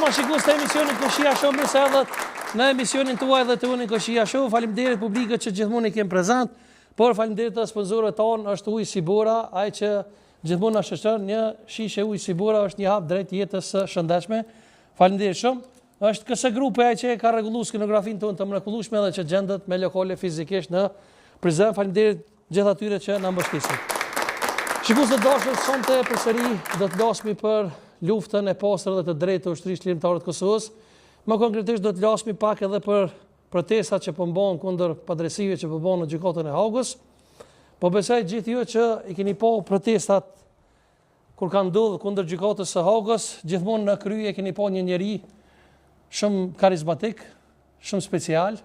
Ama shikues të emisionit Koshia Show, mirë se erdhët në emisionin tuaj dhe të unë Koshia Show. Faleminderit publikët që gjithmonë i kem prezant, por faleminderit të sponsorëve tonë, është Ujë Sibora, ai që gjithmonë na shoqëron. Një shishe ujë Sibora është një hap drejt jetës së shëndetshme. Faleminderit shumë. Është KS Grupi ai që ka rregulluar skenografinë tonë të mrekullueshme dhe që gjendet me lokale fizikisht në Prizren. Faleminderit gjithë atyre që na mbështesin. Shikues të dashur, sonte përsëri do të flasmi për luftën e pastër dhe të drejtë të ushtrisë ligjore të Kosovës. Më konkretisht do të flasmi pak edhe për protestat që po bëhen kundër padrejësive që po bëhen në gjykatën e Hagës. Po besoj gjithë ju që i keni pa protestat kur kanë ndodhur kundër gjykatës së Hagës, gjithmonë në krye keni pa një njerëz shumë karizmatik, shumë special.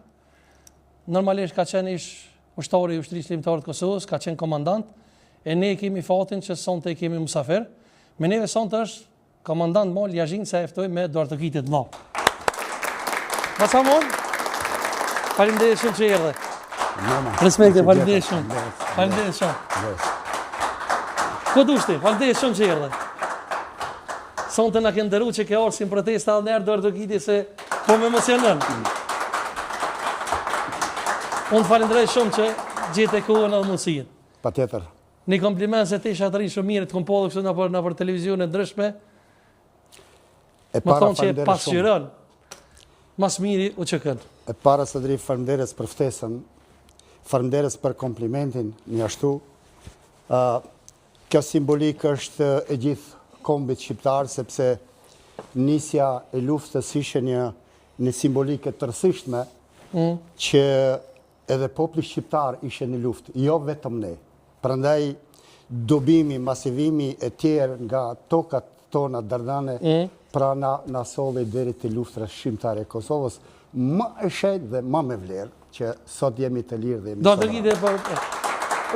Normalisht ka qenë ushtari i ushtrisë ligjore të Kosovës, ka qenë komandant, e ne kemi fatin që sonte kemi musafir. Me neve sonte është komandant Mal Yazhin se eftoj me duartëkitit më. Basamon, faleminderit shumë që erdhe. Respekte, faleminderit shumë. Faleminderit shumë. Ku dushti, faleminderit shumë që erdhe. Sonte na ke ndëruar që ke orë si në protesta edhe nërë duartëkiti se po më emocionon. Unë falenderoj shumë që gjete kohën edhe mundësinë. Patjetër. Një kompliment se ti shatërin shumë mirë të kompodhë kështu në për televizion e ndryshme. Më thonë që e pasqyron, mas miri u që kënë. E para së dri falenderes për ftesën, falenderes për komplimentin një ashtu. Kjo simbolik është e gjithë kombit shqiptar, sepse nisja e luftës ishe një simbolik e tërësishtme, që edhe popli shqiptar ishe në luftë, jo vetëm ne. Prandaj dobimi, masivimi e tjerë nga tokat tona dardane, pra na solli deri te luftra shqiptare e Kosovës, më e shenjtë dhe më me vlerë, që sot jemi të lirë dhe jemi do të gjide për...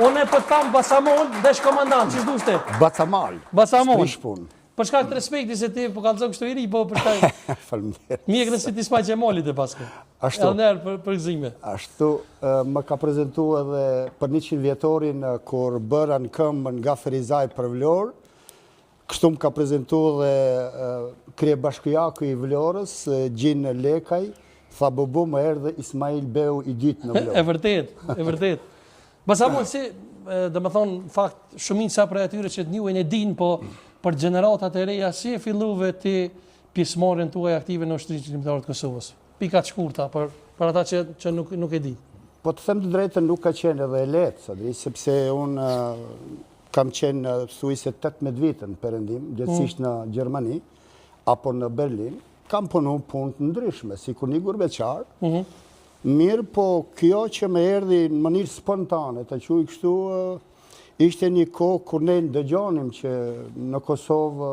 Unë e për tamë Basamon, desh komandant, që s'dushte? Bacamal, Basamon. pun. Për shkak të respekti se ti po kallëzon kështu i ri, po për shkak... Faleminderit. Mjek në si ti s'pa që molit e paske. Ashtu. Edhe nërë për gëzime. Ashtu, më ka prezentu edhe për 100 vjetorin kur bëra në këmbën nga Ferizaj për Vlorë, kështu më ka prezentu dhe krye bashkujaku i Vlorës, Gjinë Lekaj, tha bubu më erdhe Ismail Beu i dytë në Vlorë. E vërtet. Basamon, si, dhe më thonë, fakt, shumica për atyre që të njuen e din, po për gjeneratat e reja, si e filluve ti pjesëmarrjen tuaj aktive në ushtrisë ligjore të Kosovës? Pika të shkurta, për ata që nuk e di. Po të them të drejtën, nuk ka qenë edhe e lehtë, sepse unë kam qenë thuajse 18 vite në perëndim, gjithsesi në Gjermani apo në Berlin, kam punuar punë të ndryshme, si kur një gurbeqar. Mirë, po kjo që më erdhi në mënyrë spontane, të quaj kështu, ishte një kohë kur ne dëgjonim që në Kosovë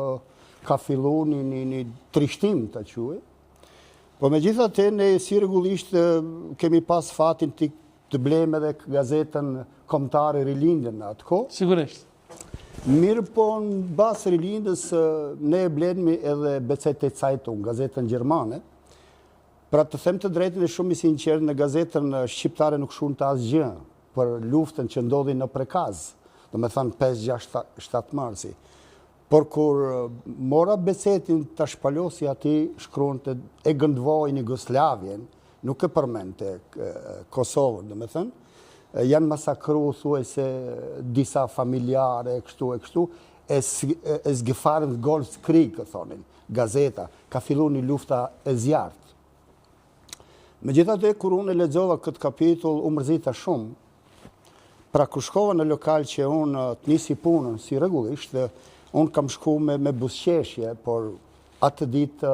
ka filluar një trishtim, të quaj. Po megjithatë ne si rregullisht kemi pas fatin të blejmë edhe gazetën kombëtare Rilindjen në atë kohë. Sigurisht. Mirë, po në basë Rilindjes ne e bledmi edhe BZ Zeitung, gazetën gjermane. Pra të them të drejtën e shumë i sinqert, në gazetën shqiptare nuk shkruan të asgjë për luftën që ndodhi në Prekaz, do me thënë 5-6-7 marsi. Por kur mora besetin të shpalosi ati, shkruan të e gëndvojnë Jugoslavjen, nuk e përmend të Kosovën, do me thënë, janë masakru, thuajse disa familjare, kështu, e zgëfarën Golfskrieg, thonin, gazeta, ka fillu një lufta e zjartë. Megjithatë, kur unë e lexova këtë kapitull, u mërzita shumë. Pra kur shkova në lokal që unë të nisi punën si rregullisht, unë kam shku me buzëqeshje, por atë ditë,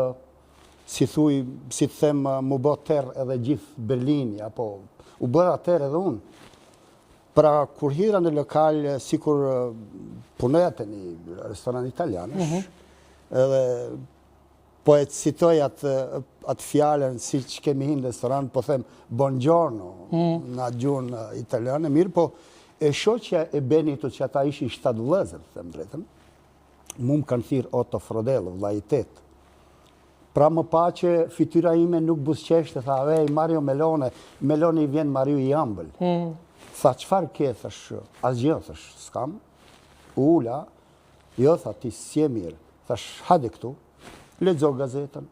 si të them, mu bë terr edhe gjithë Berlini, apo u bëra terr edhe unë. Pra kur hira në lokal, sikur punoja te një restoran italian, edhe po e citoj atë fjallën si që kemi hinë në restoran, po them buongiorno në gjuhën italiane, mirë, po e shoqja e Benitu që ata ishin 7 vëllezër, them drejtën, mu më kanë thirë Otto Frodello, vllajtet. Pra më pa që fytyra ime nuk buzëqeshte, tha, Mario Melone, Meloni vjen Mario i ambël. Tha, qëfar ke, thash, asgjë, thash, s'kam, ula, jo, tha, ti si e mirë, thash, hadi këtu, lexo gazetën,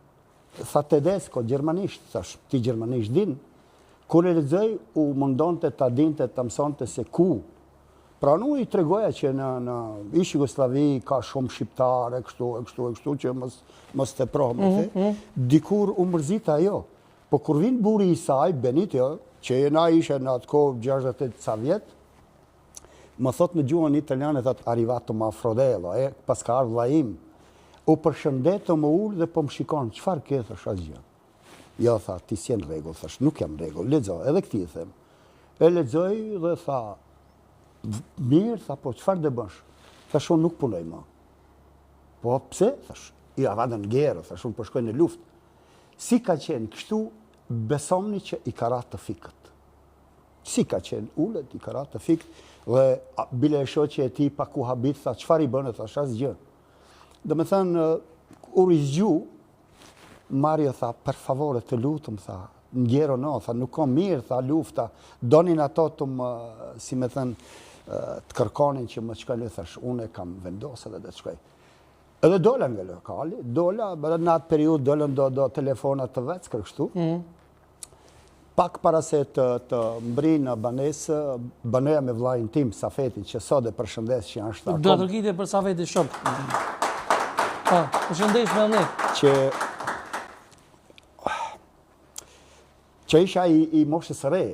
Tha Tedesco, gjermanisht, thash, ti gjermanisht din. Kur e lexoj, u mundonte ta dinte, ta mësonte se ku. Pra nuk i tregoja që në ish Jugosllavi ka shumë shqiptarë, kështu, që mos të prohme. Dikur u mërzita ajo. Po kur vin buri i saj, Benito, që na ishe në atë kohë 68 ca vjet, më thot në gjuhën italiane, thot arrivato ma Frodello, pas ka ardhur vllai im. U përshëndetë, më ullë dhe po më shikon, çfarë ke, thash, asgjë. Jo, tha, ti si në rregull, thash, nuk jam në rregull, lexo, edhe këti i them. E lexoj dhe tha, mirë, tha, po çfarë do bësh? Thash, unë nuk punoj më. Po pse? Thash, i avadën gjerë, thash, unë po shkoj në luftë. Si ka qenë kështu, besomni që i ka ratë të fikët. Si ka qenë ullet, i ka ratë të fikët, dhe bile e shoqe e ti pa ku habit, tha, çfarë i bënë, thash, asgjë. Dhe me thënë, u rizgju, Mario tha, per favore të lutëm, tha, ngjero no, tha, nuk kom mirë, tha, lufta, donin ato të më, si me thënë, të kërkonin që më shkoj, thash, unë e kam vendosë dhe të shkoj. Edhe dola nga lokali, dola, në atë periud dolen do telefonat të veckër kështu. Pak para se të mbri në banesë, baneja me vllajin tim, Safetin, që sot e përshëndes që janë shtakom. Do të rëkite për Safetin shok. Përshëndesh me ne. Që isha i moshës së re,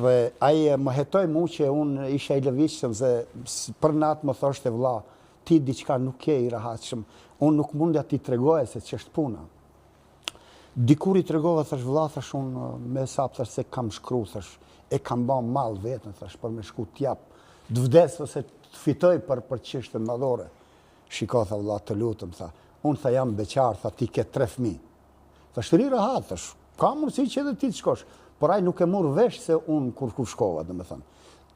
dhe ai më hetoi mu që unë isha i lëvizshëm, se për natë më thoshte vlla, ti diçka nuk je i rahatshëm, unë nuk mundja ti tregoja se ç'është puna. Dikur i tregova, thash vlla, thash unë me sap, thash se kam shkru, thash e kam bën mall vetën, thash për me shku t'jap, të vdes ose të fitoj për çështën madhore. Shiko, tha vlla, të lutëm, tha, unë tha jam beqar, tha ti ke 3 fëmijë. Thash të ri rahat, thash, ka mundësi që edhe ti të shkosh, por ai nuk e mor vesh se unë kur shkova, domethënë.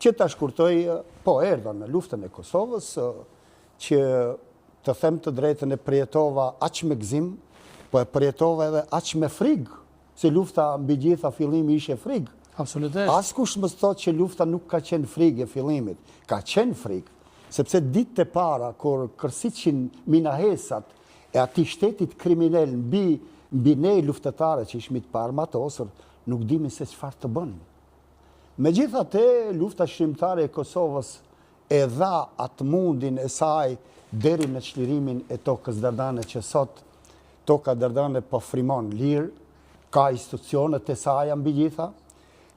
Që ta shkurtoj, po erdha në luftën e Kosovës, që të them të drejtën e përjetova aq me gëzim, po e përjetova edhe aq me frigë, se lufta mbi gjitha fillimi ishe frigë. Absolutisht. Askush mos thotë që lufta nuk ka qenë frigë e fillimit, ka qenë frigë, sepse ditët e para kur kërsitëshin minahesat e atij shtetit kriminal mbi ne luftetarë që ishmi të armatosur, nuk dimi se çfarë të bënim. Megjithatë, lufta shqiptare e Kosovës e dha atë mundin e saj deri në çlirimin e tokës dardane, që sot toka dardane po frymon lirë, ka institucionet e saj mbi gjitha,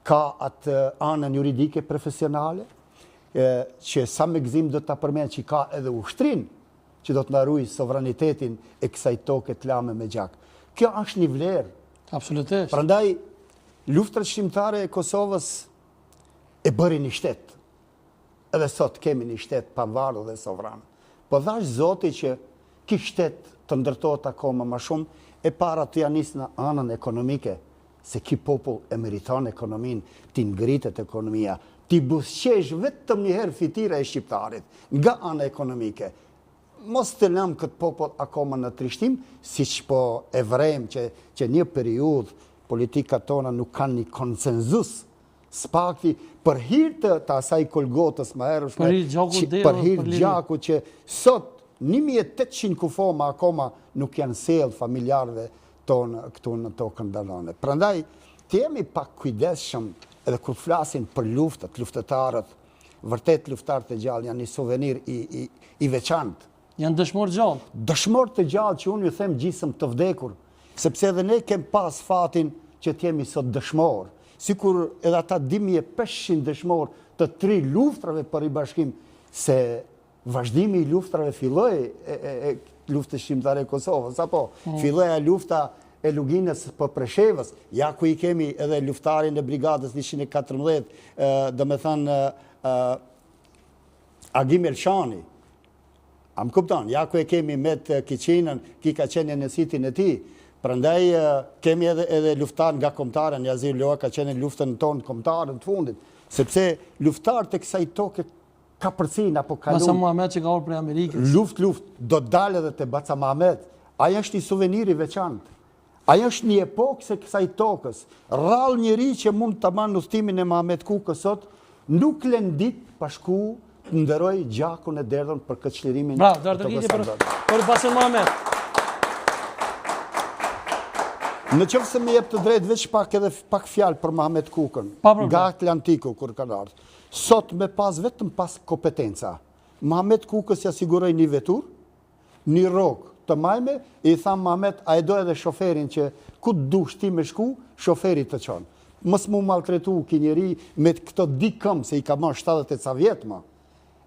ka atë anën juridike profesionale, që sa me gëzim do ta përmend që ka edhe ushtrin, që do të na ruaj sovranitetin e kësaj toke të lame me gjak. Kjo është një vlerë. Absolutisht. Prandaj, luftrat shqiptare e Kosovës e bëri një shtet. Edhe sot kemi një shtet pavarur dhe sovran. Po thash Zoti që ky shtet të ndërtohet akoma më shumë, e para të janis në anën ekonomike, se ky popull e meriton ekonominë, ti ngritet ekonomia, ti buzëqesh vetëm një herë fitira e shqiptarit, nga ana ekonomike. Mos të lëm këtë popull akoma në trishtim, siç po e vrem që një periudhë politikat tona nuk kanë një konsenzus spakti për hir të asaj Kolgotës më hershme, për hir gjakut që sot 1800 kufoma akoma nuk janë sjellë familjarëve tonë këtu në tokën dardane. Prandaj, të jemi pak kujdesshëm edhe kur flasin për luftat, luftetarët, vërtet luftarët e gjallë janë një suvenir i veçantë. Janë dëshmorë gjallë. Dëshmorë të gjallë që unë ju them gjisëm të vdekur, sepse edhe ne kem pas fatin që t'jemi sot dëshmorë. Sikur edhe ata 2500 dëshmorë të 3 luftrave për i bashkim, se vazhdimi i luftrave filloi e luftës shqiptare e Kosovës, apo filloi lufta e Luginës për Preshevës, ja ku i kemi edhe luftarin e brigadës 114, do me thënë Agim Elshani, am kupton, ja ku e kemi Met Kiçinën, ki ka qenë në sitin e tij. Prandaj kemi edhe luftar nga kombëtarën, Jazir Loa ka qenë luftën tonë kombëtare të fundit, sepse luftarët e kësaj toke ka përcin apo kalon. Baca Muhamet që ka orë prej Amerikës. Luft, do të dalë edhe te Baca Muhamet. Ai është një suvenir i veçantë. Ai është një epokë se kësaj tokës. Rrallë njëri që mund të banë udhëtimin e Muhamet Kukës sot, nuk lën ditë pa shku të nderoj gjakun e derdhën për këtë çlirimin. Bravo, për Baca Muhamet. Në qëfë se me jep të drejt veç pak fjalë për Mahamet Kukën, nga Atlantiku kur kanë ardhë. Sot me vetëm pas kompetenca. Mahamet Kukës ja siguroj një vetur, një rogë të majme, i thamë Mahamet, a e do edhe shoferin që ku të dush ti me shku, shoferit të qonë. Mës mu maltretu ki njeri me këto dikëm, se i ka marrë 70 ca vjetë ma.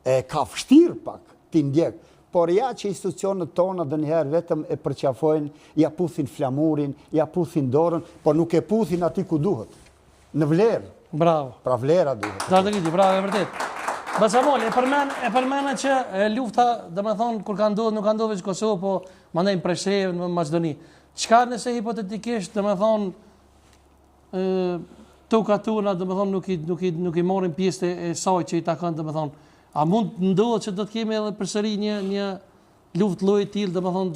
E ka fështirë pak, ti ndjekë. Por ja që institucionet tona dhe njëherë vetëm e përqafojnë, ja puthin flamurin, ja puthin dorën, por nuk e puthin ati ku duhet. Në vlerë. Bravo. Pra vlera duhet. Bravo, e vërtet. Basamol, e përmena që lufta, dhe me thonë, kur ka ndodhë, nuk ka ndodhë veç Kosovë, po mandaj në Preshevë, në Maqedoni. Qka nëse hipotetikisht, dhe me thonë, toka tona, dhe me thonë, nuk i morin pjesë e saj që i takon, dhe me thonë, a mund ndodhë që do të kemi edhe përsëri një luft lloji të tillë, domethënë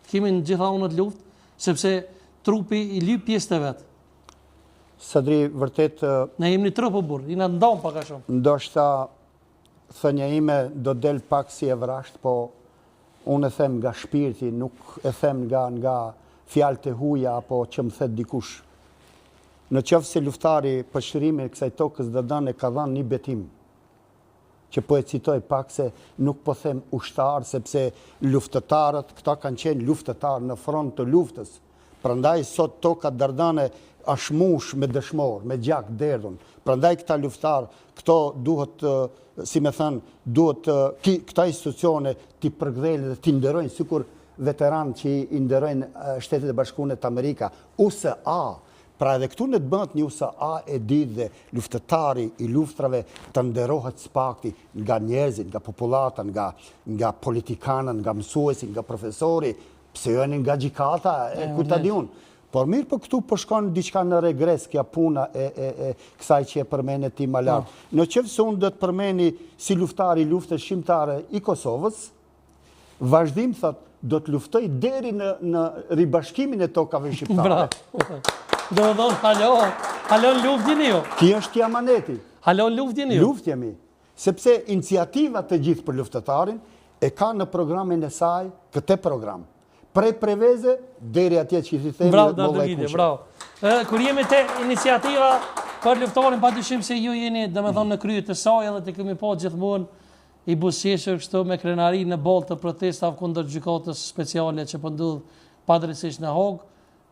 kemi në gjitha unët luft, sepse trupi i lyp pjesë të vet. Sadri, vërtet ne jemi një trup burr, i na ndon pak a shumë. Ndoshta thënia ime do del pak si e vrasht, po unë e them nga shpirti, nuk e them nga fjalët e huaja apo që më thet dikush. Në qoftë se luftari për shërimin e kësaj tokës do danë ka dhënë një betim, që po e citoj pak se nuk po them ushtar, sepse luftëtarët, këta kanë qenë luftëtarë në front të luftës. Prandaj sot toka dardane ashmush me dëshmor, me gjak derdhun. Prandaj këta luftarë, këto duhet, si me thënë, duhet këta institucione t'i përgdhelin dhe t'i nderojnë, sikur veteranë që i nderojnë Shtetet e Bashkuara të Amerika, USA. Pra edhe këtu në të bëhet një USA e ditë dhe luftëtari i luftrave të nderohet s'pakti nga njerëzit, nga populata, nga politikanët, nga mësuesit, nga profesori, pse jo nga gjykata, ku ta di unë. Por mirë po këtu po shkon diçka në regres kja puna e kësaj që e përmene ti më lart. Në qoftë se unë do të përmeni si luftari i luftës shqiptare i Kosovës, vazhdim thot do të luftoj deri në ribashkimin e tokave shqiptare. Do të thonë, halon luftjen ju. Ki është kja maneti. Halon luftjen ju. Luft jemi. Sepse iniciativat të gjithë për luftëtarin e ka në programin e saj këte program. Prej preveze, deri atje që i themi molla e kuqe. Bravo. Kur jemi te iniciativa për luftarin, padyshim se ju jeni, domethënë, në krye të saj edhe të kemi pa gjithmonë i buzëqeshur kështu me krenari në boll të protestave kundër gjykatës speciale që po ndodh padrejtisht në Hog.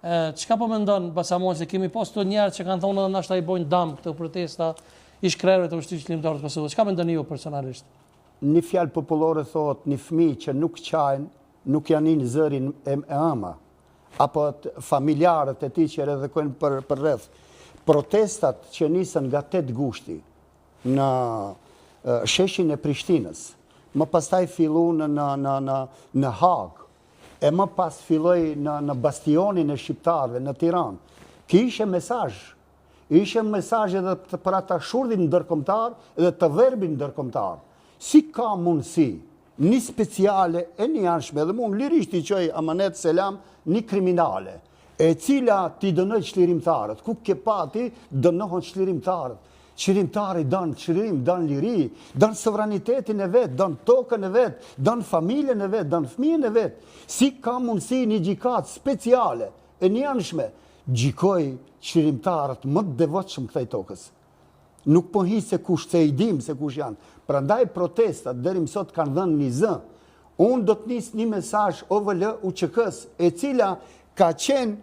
Çka po mendon Basamon se kemi pas të njerëz që kanë thonë edhe nashta i bojnë dam këto protesta ish krerëve të ushtrisë kombëtare të Kosovës. Çka mendoni ju personalisht? Një fjalë popullore thotë, një fëmijë që nuk qajnë, nuk janë në zërin e ama, apo familjarët e tij që rrethojnë për rreth. Protestat që nisën nga 8 gushti në sheshin e Prishtinës, më pastaj fillu në Hag, e më pas filloi në bastionin e shqiptarëve në Tiranë. Ki ishe mesazh edhe për ata shurdhin ndërkombëtar dhe të verbin ndërkombëtar. Si ka mundësi një speciale e një anshme, dhe mund lirisht i qoj Amanet Selam një kriminale, e cila ti dënoj çlirimtarët, ku ke pati dënohen çlirimtarët. Çlirimtari dan çlirim, dan liri, dan sovranitetin e vet, dan tokën e vet, dan familjen e vet, dan fëmijën e vet. Si ka mundësi një gjykatë speciale e një anshme gjykoj çlirimtarët më të devotshëm këtij tokës? Nuk po hi se kush, se i dim se kush janë. Prandaj protestat deri më sot kanë dhënë një zë. Unë do të nis një mesazh OVL UÇK-s, e cila ka qenë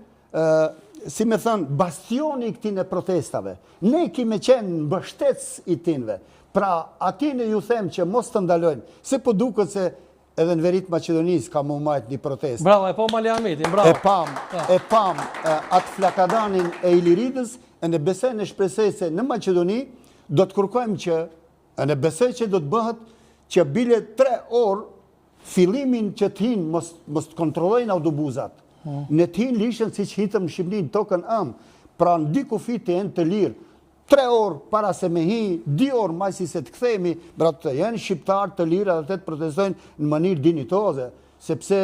si me thënë, bastioni i këtine protestave. Ne kime qenë mbështec i tinve. Pra, atine ju them që mos të ndalojnë, se po duket se edhe në Verit Maqedonis ka mu majt një protest. Bravo, e po Mali Ahmetin, bravo. E pam atë flakadanin e Iliridës, e në besoj në shpresoj se në Maqedoni do të kërkojmë që, e në besoj që do të bëhet që bile 3 orë fillimin që të hinë mos të kontrollojnë autobuzat. Në t'hinë lishën si që hitëm në Shqipëni në tokën ëmë, pra në di kufit të jenë të lirë, 3 orë para se me hi, 2 orë majsi se të kthemi, bratë jenë shqiptarë të lirë dhe të protestojnë në mënirë dinitoze, sepse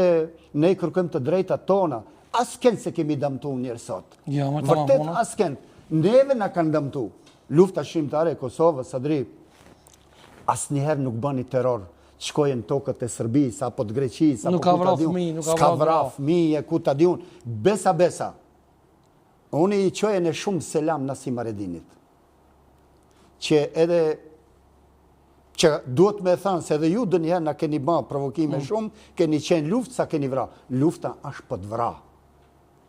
ne i kërkojmë të drejta tona, asken se kemi dëmtu njërë sot. Vërtet asken, neve na kanë dëmtu. Lufta shqiptare e Kosovës, Sadri, asnjëherë nuk bëni terror. Shkojnë tokët e Serbisë, apo të Greqisë, apo ku ta diun, s'ka vraf fëmijë, ku ta diun, besa. Unë i qoje në shumë selam Nasim Haredinit, që edhe që duhet me thënë se edhe ju dë njëherë na keni ba provokime shumë, keni qenë luftë sa keni vra. Lufta është për të vra,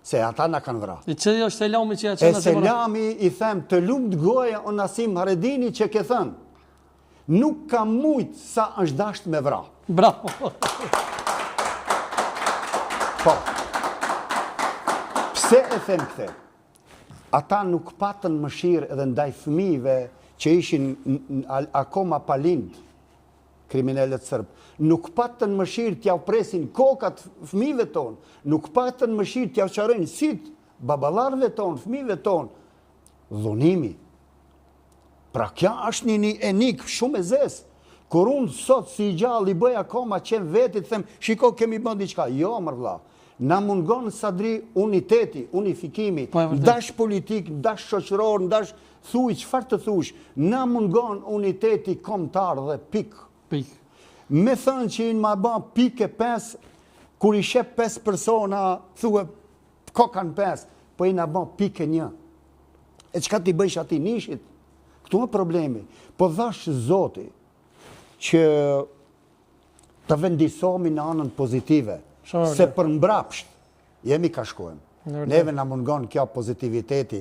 se ata na kanë vra. I që është selami që ja E qenë selami i them të lumt goja o Nasim Haredini që ke thënë, nuk ka mujtë sa është dasht me vra. Bravo. Po, pse e them këte? Ata nuk patën mëshirë edhe ndaj fëmijëve që ishin akoma palind, kriminalet sërbë. Nuk patën mëshirë t'ja presin kokat fëmijëve tonë, nuk patën mëshirë t'ja qarojnë sit babalarve tonë, fëmijëve tonë. Dhunimi. Pra kja është një enik shumë e zesë. Kur unë sot si gjallë i bëj akoma qenë vetit, them, shiko kemi bën diçka. Jo, mërvla. Na mungon Sadri uniteti, unifikimi, ndash politik, ndash shoqëror, ndash thuj, çfarë të thush, na mungon uniteti kombëtar dhe pik. Me thënë që i ma ban pike 5, kur i shep 5 persona, thue, kokan 5, po i na ban pike 1. E çka ti bëjsh ati nishit? Këtu më problemi. Po dhash Zoti që të vendisomi në anën pozitive, se për mbrapsht jemi ka shkojmë. Neve na mungon kjo pozitiviteti.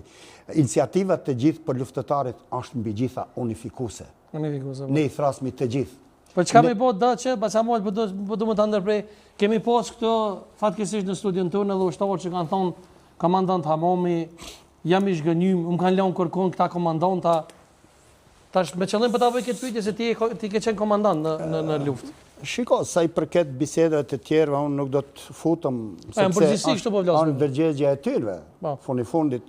Iniciativat të gjithë për luftëtarit është mbi gjitha unifikuse. Ne i thrasmi të gjithë. Po çka me po da që, Basamol, po du më të ndërprej, kemi pas këto fatkesisht në studion tonë edhe ushtarë që kanë thonë komandant Hamami, jam i zhgënjym, më kanë lënë kërkon këta komandanta. Tash me qëllim për ta bëj këtë pyetje se ti ke qenë komandant në luftë. Shiko, sa i përket bisedave të tjerëve, unë nuk do të futëm, sepse anë vërgjegja e tyre, fundit.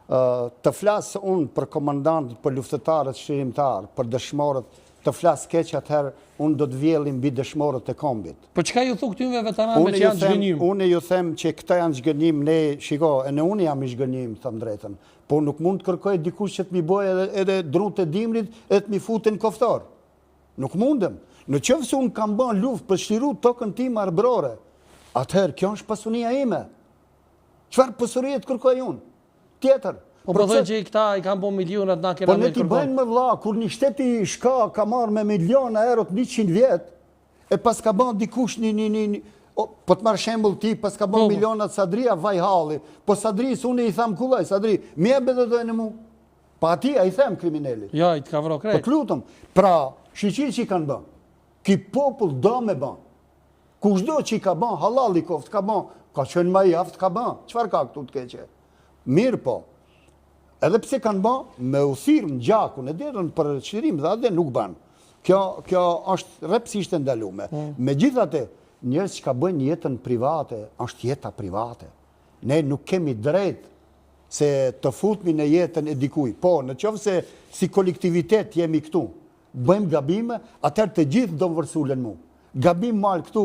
Të flasë unë për komandantët, për luftëtarët shqirimtarë, për dëshmorët, të flasë keq atëherë, unë do të vjellim mbi dëshmorët e kombit. Po çka ju thu këtyve veteranëve që janë zhgënjim? Unë ju them që këta janë zhgënjim, ne, shiko, e në unë jam i zhgënjim, thëmë drejtën, po nuk mund të kërkoj dikush që të mi boj edhe drut e dimrit e të mi futin koftor. Nuk mundem. Në qëfë se unë kam ban luft për shtiru tokën tim arbrore, atëherë, kjo është pasunia ime. Qëfar pasuriet kërkoj unë? Tjetër. Po përthojnë që i këta i kam bo milionat na kena me kërkoj. Po me ne ti bëjnë më vla, kur një shteti shka ka marrë me miliona erot 100 vjetë, e pas ka ban dikush po të marrë shembull ti, pas ka ban milionat Sadria vaj halli, po Sadris unë i tham kullaj, Sadri, mjebe dhe dojnë mu. Pa ati a i them kriminellit. Ja, i të ka vro krejt. Po të lutëm, pra, shiqir që i kanë ban. Ki popull do me ban. Kushdo që i ka ban, halali koft ka ban, ka qenë ma jaft ka ban. Qfar ka këtu të keqe? Mirë po. Edhe pse kanë ban, me u thirë në gjakun e derën për qërim dhe adhe nuk ban. Kjo është repsisht e ndalume. Me gjithate, njerës që ka bëjnë jetën private, është jeta private. Ne nuk kemi drejt se të futmi në jetën e dikuj. Po, në qovë se si kolektivitet jemi këtu, bëjmë gabime, atër të gjithë do më vërsulen mu. Gabim malë këtu,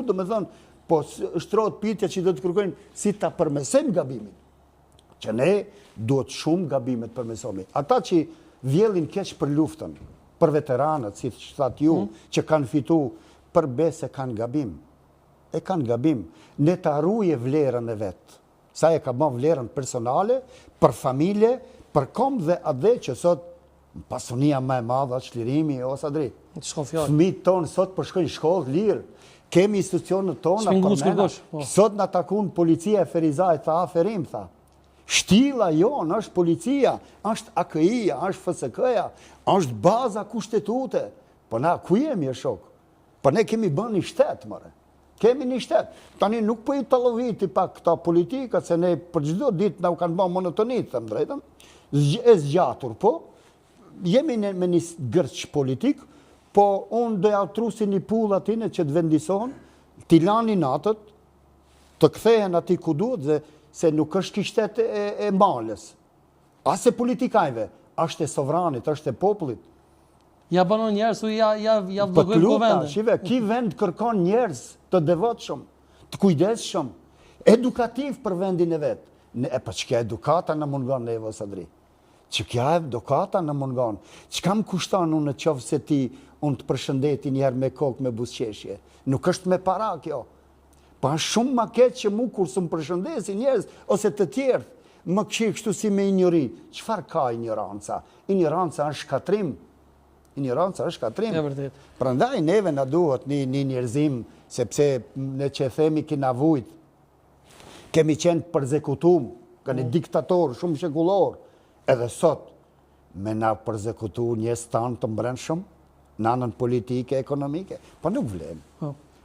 do me thënë, po shtrot pitja që do të kërkojnë si ta përmesem gabimin. Që ne duhet shumë gabimet përmesomi. Ata që vjellin keq për luftën, për veteranët, si që thatë ju, që kanë fitu, për bese kanë gabim. E kanë gabim. Ne të arruje vlerën e vetë. Sa e ka ban vlerën personale, për familje, për kom dhe adhe që sot pasunia më e madhe, çlirimi, o Sadri. Fëmijët tonë sot përshkojnë shkollë lirë. Kemi institucionet tona përmena. Sot në takun policia e Ferizaj, tha aferim, tha. Shtila jonë është policia, është AKI-ja, është FSK-ja, është baza kushtetute. Po na, ku jemi e shok? Po ne kemi bën një shtetë, mëre. Kemi një shtetë. Tani nuk po i të loviti pa këta politika, se ne për çdo ditë na u kanë bën monotonit, thëmë drejtën. E zgjatur, po. Jemi me një gërç politik, po unë doja trusi një pull atine që të vendison, t'i lani natët, të kthehen ati ku duhet, dhe se nuk është kishtet e malës. Ase politikajve, është e sovranit, është e popullit. Ja banon njerës, ja vlogojmë po vende. Shive, ki vend kërkon njerës të devotshëm, të kujdesshëm, edukativ për vendin e vetë. E pa që kja edukata në mungon në Evo Sadri. Që kja edukata në mungon. Që kam kushtan unë në qovë se ti unë të përshëndeti njerë me kokë me busqeshje. Nuk është me para kjo. Pa shumë ma keq që mu kur së më përshëndesi njerës, ose të tjerë, më këshirë kështu si me injuri. Çfarë ka ignoranca? Ignoranca është shkatrim. Ignoranca është shkatrim. E vërtet. Prandaj neve na duhet një njerëzim, sepse ne që themi kina vujt, kemi qenë përzekutum, këni diktator shumë shekullor, edhe sot me na përzekutu njerëz tanë të mbrëmshëm, në anën politike, ekonomike, po nuk vlen.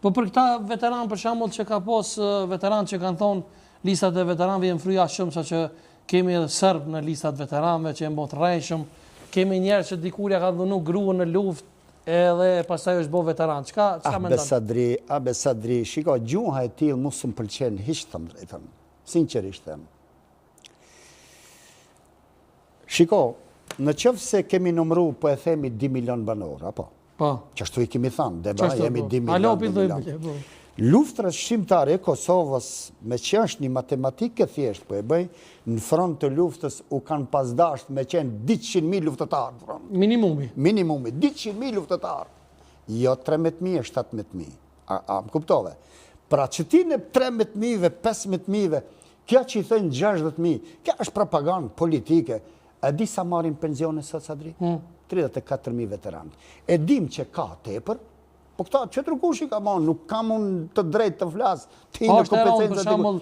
Po për këta veteran, për shembull, që ka pas veteran që kanë thonë listat e veteranëve janë fryja shumë, sa që kemi edhe serb në listat veteranëve që janë botë rrejshëm, kemi njerëz që dikur ja kanë dhënë gruan në luftë edhe pastaj është bë veteran. Çka mendon? Besadri, shiko, gjuha e tillë mos më pëlqen hiç të drejtën. Sinqerisht them. Shiko, në qoftë se kemi numëru, po e themi 2 milion banor, apo? Po. Qashtu i kemi thënë, deba jemi 2 milion. Luftra shqiptare e Kosovës, me që është një matematikë thjesht, po e bëj, në front të luftës u kanë pasdasht me qenë 200.000 luftetarë. Minimumi. Minimumi, 200.000 luftetarë. Jo 13.000 e 17.000. A më kuptove? Pra që ti në 13.000, 15.000, kja që i thënë 60.000, kja është propagandë politike. E di sa marim penzione sot, Sadri? 34.000 veteranë. E dim që ka tepër, po këta që kush i ka marrë, nuk kam unë të drejtë të flasë, ti në kompetencë.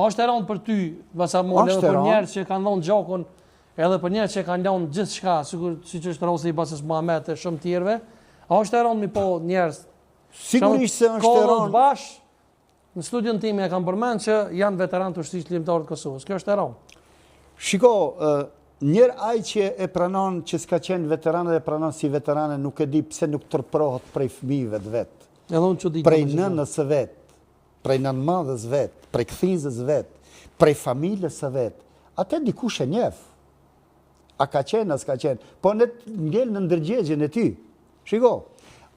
Është e rëndë për ty, Basamon, edhe për njerës që kanë dhonë gjakun, edhe për njerës që kanë dhonë gjithë shka, si që është Rosi i Basës Muhammed e shumë tjerve, është e rëndë mi po njerës, sigurisht se është e rëndë. Bash, në studion tim e kam përmenë që janë veteran të ushtrisë ligjimtarë të Kosovës. Kjo është e rëndë. Shiko, njerë aj që e pranon që s'ka qenë veteranë dhe pranon si veteranë, nuk e di pse nuk tërprohet prej fëmijëve të vetë, prej nënës së vetë, prej nënmadhës vetë, prej këthizës vetë, prej familjes së vetë. Atë dikush e njeh. A ka qenë, as ka qenë. Po ne ngel në ndërgjegjen e ty. Shiko,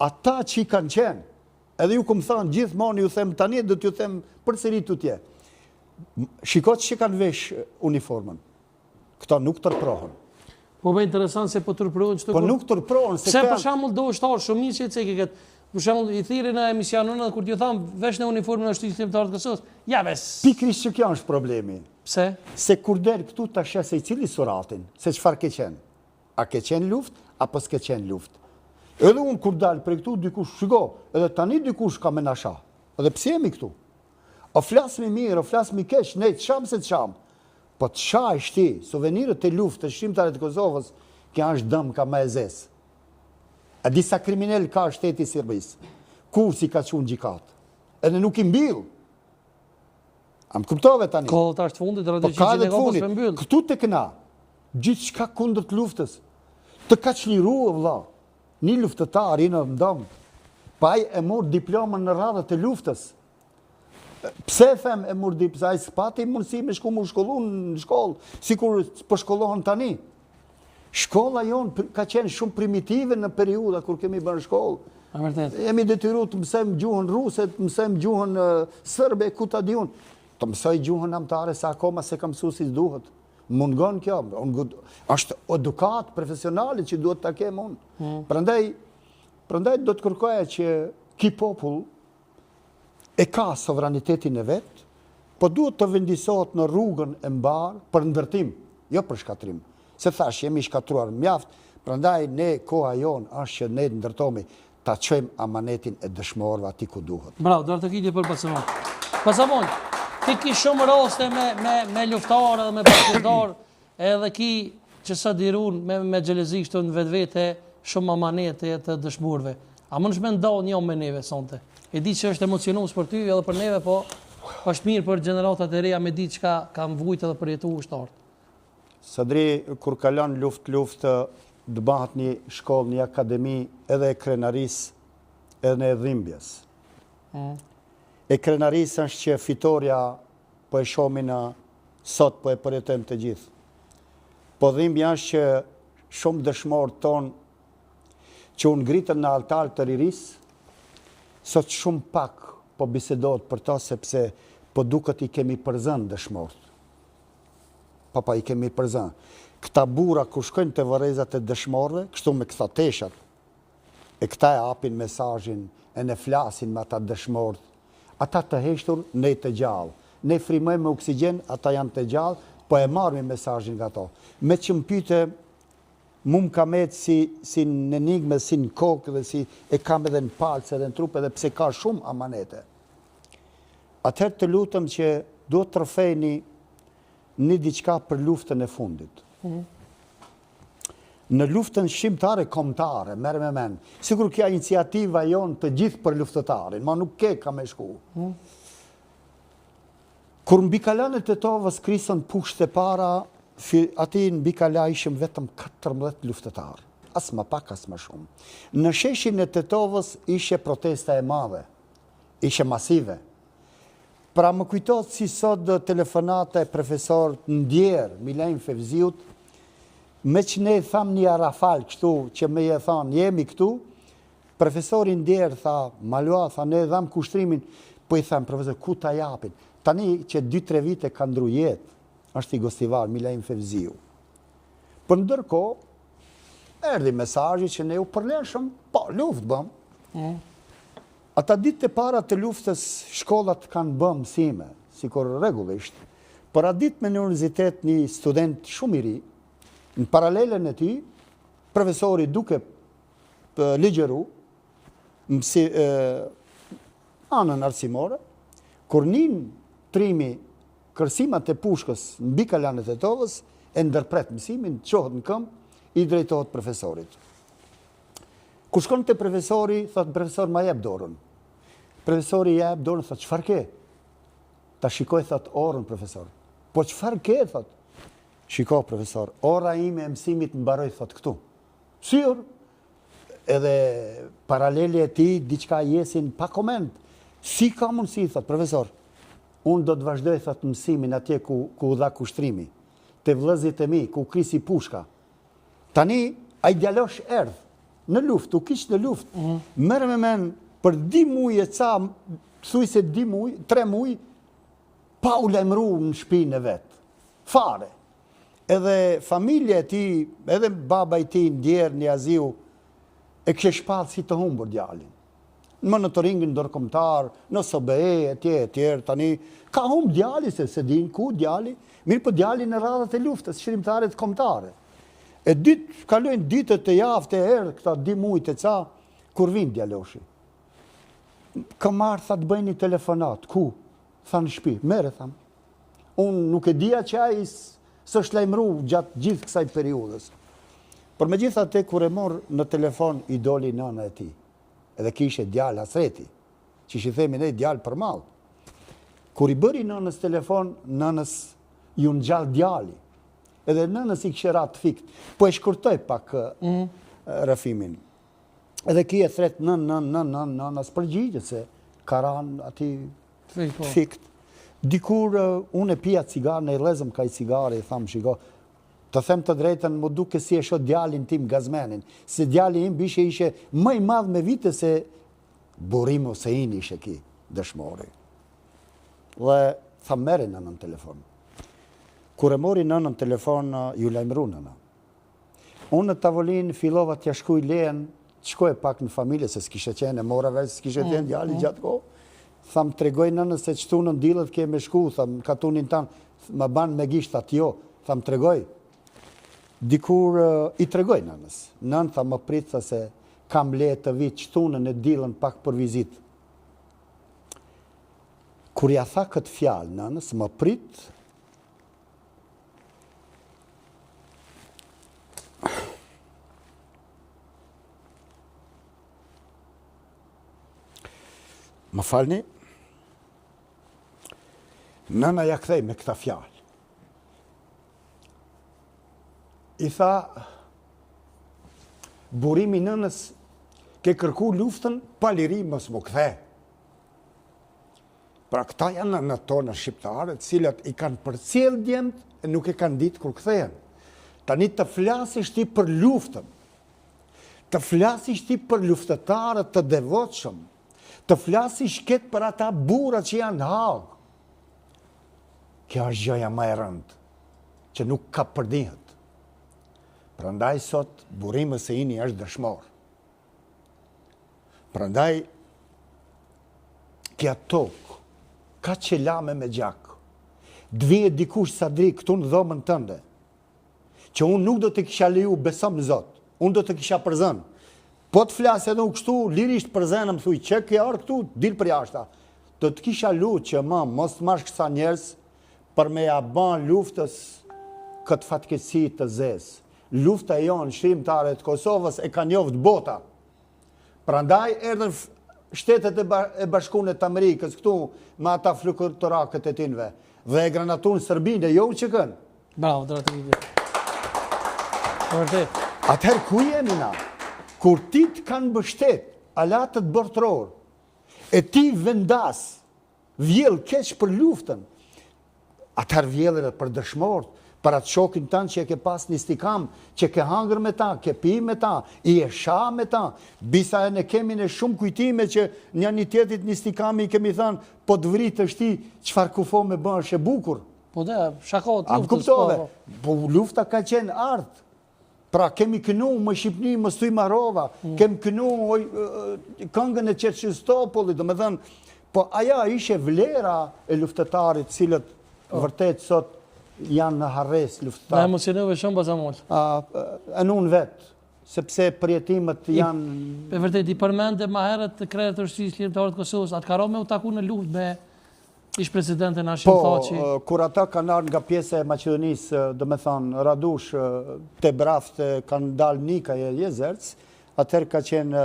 ata që i kanë qenë, edhe ju këmë thanë gjithmonë, ju them tani, do t'ju them përsëri tutje. Shiko që kanë vesh uniformën. Këta nuk tërprohen. Po be interesant se po tërprohen që të Po nuk tërprohen. Se për shembull do shtarë shumë që i cekë këtë. Për shembull i thiri në emisionin edhe kur t'ju thamë vesh në uniformën e Shtrisë Ligjimtarë të Kosovës. Ja ves. Pikrisht që kjo është problemi. Pse? Se kur der këtu ta shes se i cili suratin, se çfarë ke qenë. A ke qenë luftë apo s'ke qenë luftë. Edhe unë kur dal për këtu dikush shiko, edhe tani dikush ka menasha. Edhe pse jemi këtu? O flas më mirë, o flas më keq, ne çam se çam. Po të shajsh ti, suvenirët e luftë të shqiptare të Kosovës, kja është dëm ka më e zesë. A disa kriminel ka shteti Serbisë, kur si ka qunë gjikatë, edhe nuk i mbil. A më kuptove tani? Kohët ashtë fundit, po ka dhe të fundit, këtu të këna, gjithë shka kundër të luftës, të ka qliru e vla, një luftetar i në dëm, pa e mor diplomën në radhët e luftës. Pse them e murdi, pësa i s'pati mundësi me shku mu shkollu në shkollë, si kur për shkollohen tani. Shkolla jonë ka qenë shumë primitive në periuda kur kemi bërë shkollë. Jemi detyru të mësem gjuhën ruse, të mësem gjuhën sërbe, ku ta diun. Të mësoj gjuhën amtare, sa akoma se kam mësu si s'duhet. Mungon kjo, është edukat profesionalit që duhet ta kem unë. Prandaj do të kërkoja që ki popull e ka sovranitetin e vetë, po duhet të vendisohet në rrugën e mbarë për ndërtim, jo për shkatrim. Se thash, jemi shkatruar mjaft, prandaj ne koha jonë është që ne ndërtomi ta çojmë amanetin e dëshmorëve ati ku duhet. Bravo, do të kitje për Basamon. Basamon, ti ki shumë raste me luftarë dhe me bashkëtarë, edhe ki që sa dirun me xhelezi kështu në vetvete shumë amanete të dëshmorëve. A mund të më ndau një me neve sonte? E di që është emocionues për ty edhe për neve, po është mirë për gjeneratat e reja me di çka kam vujt edhe për jetu ushtarët. Sadri, kur kalon luftë, të bëhet një shkollë, një akademi edhe e krenarisë, edhe e dhimbjes. E krenarisë është që fitoria po e shohim në sot, po e përjetojmë të gjithë. Po dhimbja është që shumë dëshmorë tonë që unë ngritën në altar të ririsë, sot shumë pak po bisedohet për to, sepse po duket i kemi përzën dëshmorët. Pa i kemi përzën. Këta bura ku shkojnë të vërezat e dëshmorëve, kështu me këta teshat, e këta e apin mesazhin, e ne flasin me ata dëshmorët, ata të heshtur, ne të gjallë. Ne frimojmë me oksigjen, ata janë të gjallë, po e marrë me mesazhin nga to. Me që më pyte, mu më ka metë si në enigme, si në kokë dhe si e kam edhe në palcë edhe në trup edhe pse ka shumë amanete. Atëherë të lutëm që do të rrëfejni një diçka për luftën e fundit. Në luftën shqiptare kombëtare, merr me men, sikur kja iniciativa jonë të gjithë për luftëtarin, ma nuk ke ka me shku. Kur mbi Kalanet e Tovës krisën pushtë e para, ati në Bikala ishim vetëm 14 luftëtarë, as më pak, as më shumë. Në sheshin e Tetovës ishe protesta e madhe, ishe masive. Pra më kujtot si sot dhe telefonata e profesor Ndjerë, Milajn Fevziut, me që ne tham një arafal kështu, që me je thanë, jemi këtu, profesori Ndjerë tha, malua, tha, ne dham kushtrimin, po i tham, profesor, ku ta japin? Tani që 2-3 vite ka ndru jetë, është i gostivar, Milajn Fevziu. Për ndërko, erdi mesazhi që ne u përleshëm, po, luft bëm. Ata ditë e para të luftës, shkollat kanë bëm mësime, si kur regullisht, për atë ditë me në universitet një student shumë i ri, në paralelen e ti, profesori duke ligjeru, anën arsimore, kur njën trimi kërsimat e pushkës në mbi Kalanet e Tovës, e ndërpret mësimin, qohët në këmbë, i drejtohet profesorit. Kur shkon të profesori, thot, profesor, ma jep dorën. Profesori jep dorën, thot, qëfar ke? Ta shikoj, thot, orën, profesor. Po qëfar ke, thot? Shiko, profesor, ora ime e mësimit më baroj, thot, këtu. Sigur, edhe paraleli e ti, diçka jesin pa koment. Si ka mundësi, thot, profesor, unë do të vazhdoj, thot, mësimin atje ku dha kushtrimi, të vëllezërit e mi, ku krisi pushka. Tani, a i djalosh erdh, në luft, u kishë në luft, merë me men, për 2 muj e ca, thuj se 2 muj, 3 muj, pa u lemru në shpinë e vetë, fare. Edhe familje e ti, edhe baba i ti, Ndjerë, një aziu, e kështë shpatë si të humbur djalin. Në monitoringin ndërkombëtar, në SBE, etjerë, tani, ka humb djali, se din ku djali, mirë për djali në radhët e luftës, shërimtarit kombëtare. E kalojnë ditët e javë të erë, këta 2 mujt e ca, kur vinë djaloshi. Ka marrë, tha të bëjnë një telefonat, ku? Tha në shpi, mere, thamë. Unë nuk e dija që a i së shlajmru gjatë gjithë kësaj periudës. Por me gjitha te, kur e morë në telefon, i doli nëna e ti. Edhe kishe djalë Hasreti, që shi themi ne djalë për malë. Kur i bëri nënës telefon, nënës ju në gjallë djali. Edhe nënës i kështë ratë fikt, po e shkurtoj pak rëfimin. Edhe ki e thret nënës përgjigje, se ka ranë ati fikt. Dikur unë e pija cigarë, në i lezëm ka i cigarë, i thamë shiko, të them të drejten, më duke si e shot djalin tim gazmenin, se djalin im bishe ishe më i madh me vite se Burim Husein ishe ki, dëshmori. Dhe tha meri nënën telefon. Kur e mori nënën telefon, ju lajmëru nëna. Unë në tavolinë fillova t'ja shkuj lejen, shkoj pak në familje, se s'kishe qenë, e mora veç, s'kishe qenë djali gjatë ko. Tham, tregoj nënën se qëtu në ndilët ke me shku, tham, katunin tanë, më banë me gisht atë jo, tham, tregoj. Dikur i tregoj nënës. Nënë tha më pritë, tha se kam leje të vitë qëtunën e dilën pak për vizit. Kur ja tha këtë fjalë nënës, më pritë, më falni, nëna ja kthej me këta fjalë. I tha, burimi nënës, ke kërku luftën, pa liri mos më kthe. Pra këta janë në tonë shqiptare, cilat i kanë përcjell djemt e nuk e kanë ditë kur kthehen. Tani të flasish ti për luftën, të flasish ti për luftëtarët të devotshëm, të flasish ketë për ata burra që janë hagë. Kjo është gjoja më e rëndë, që nuk ka përdihet. Prandaj sot, Burim Huseini është dëshmor. Prandaj, kja tokë, ka që lame me gjak. Dvijet dikush sa dri këtu në dhomën tënde, që unë nuk do të kisha leju, besom në Zot, unë do të kisha përzën. Po të flasë edhe unë kështu, lirisht përzënë, më thuj, që ke arë këtu, dilë për jashta. Do të kisha lutë që mos të marrë kësa njerës për me ja ban luftës këtë fatkeqësi të zezë. Lufta jonë shqiptare të Kosovës e ka njoftë bota. Prandaj erdhën Shtetet e Bashkuara të Amerikës këtu me ata flukturakët e tinve dhe e granatun Serbinë, jo që kënë. Bravo, dratë video. Vërtet. Atëherë ku jemi na? Kur ti të kanë bështet alatët bërtëror, e ti vendas, vjell keq për luftën, atëherë vjell edhe për dëshmort, për atë shokin tanë që e ke pas një stikam, që ke hangër me ta, ke pi me ta, i e sha me ta. Bisa e ne kemi në shumë kujtime që një tjetit një stikami i kemi thënë, po të vritë është ti, qëfar kufo me bërë shë bukur. Po dhe, shakot luftës. Kuptove, po lufta ka qenë artë. Pra kemi kënu më Shqipni, më Stuj Marova, kemi kënu këngën e Qerqistopullit, do me thënë, po aja ishe vlera e luftetarit, cilët vërtet sot janë në harres luftëtar. Me emocionove shumë Bazamol. E unë vetë, sepse përjetimet janë... E vërtet, i përmende ma herët të krejët të Shqipërisë Lirimtarët të Kosovës, atë ka me u taku në luft me ish presidenten Hashim Thaçi. Po, kur ata kanë ardhur nga pjesa e Maqedonisë, do me thonë, Radush, te Braftë, kanë dalë Nika e Jezerc, atëherë ka qenë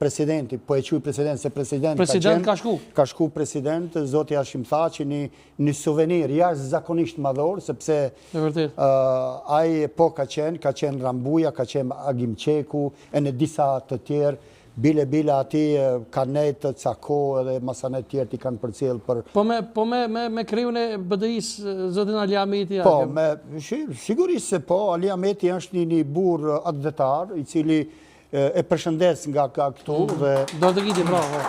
presidenti, po e quj president, se president ka shku. Ka shku president, zoti Hashim Thaçi, një suvenir jashtë zakonisht madhor, sepse ai po ka qenë Rambuja, ka qenë Agim Qeku, e në disa të tjerë, bile ati kanet, cako edhe masanet tjerë ti kanë përcjell për... Po me kriju në BDI-s, zotin Ali Ahmeti? Po, sigurisht se po, Ali Ahmeti është një burr atletar, i cili e përshëndes nga këtu dhe... Do të gjiti, bravo.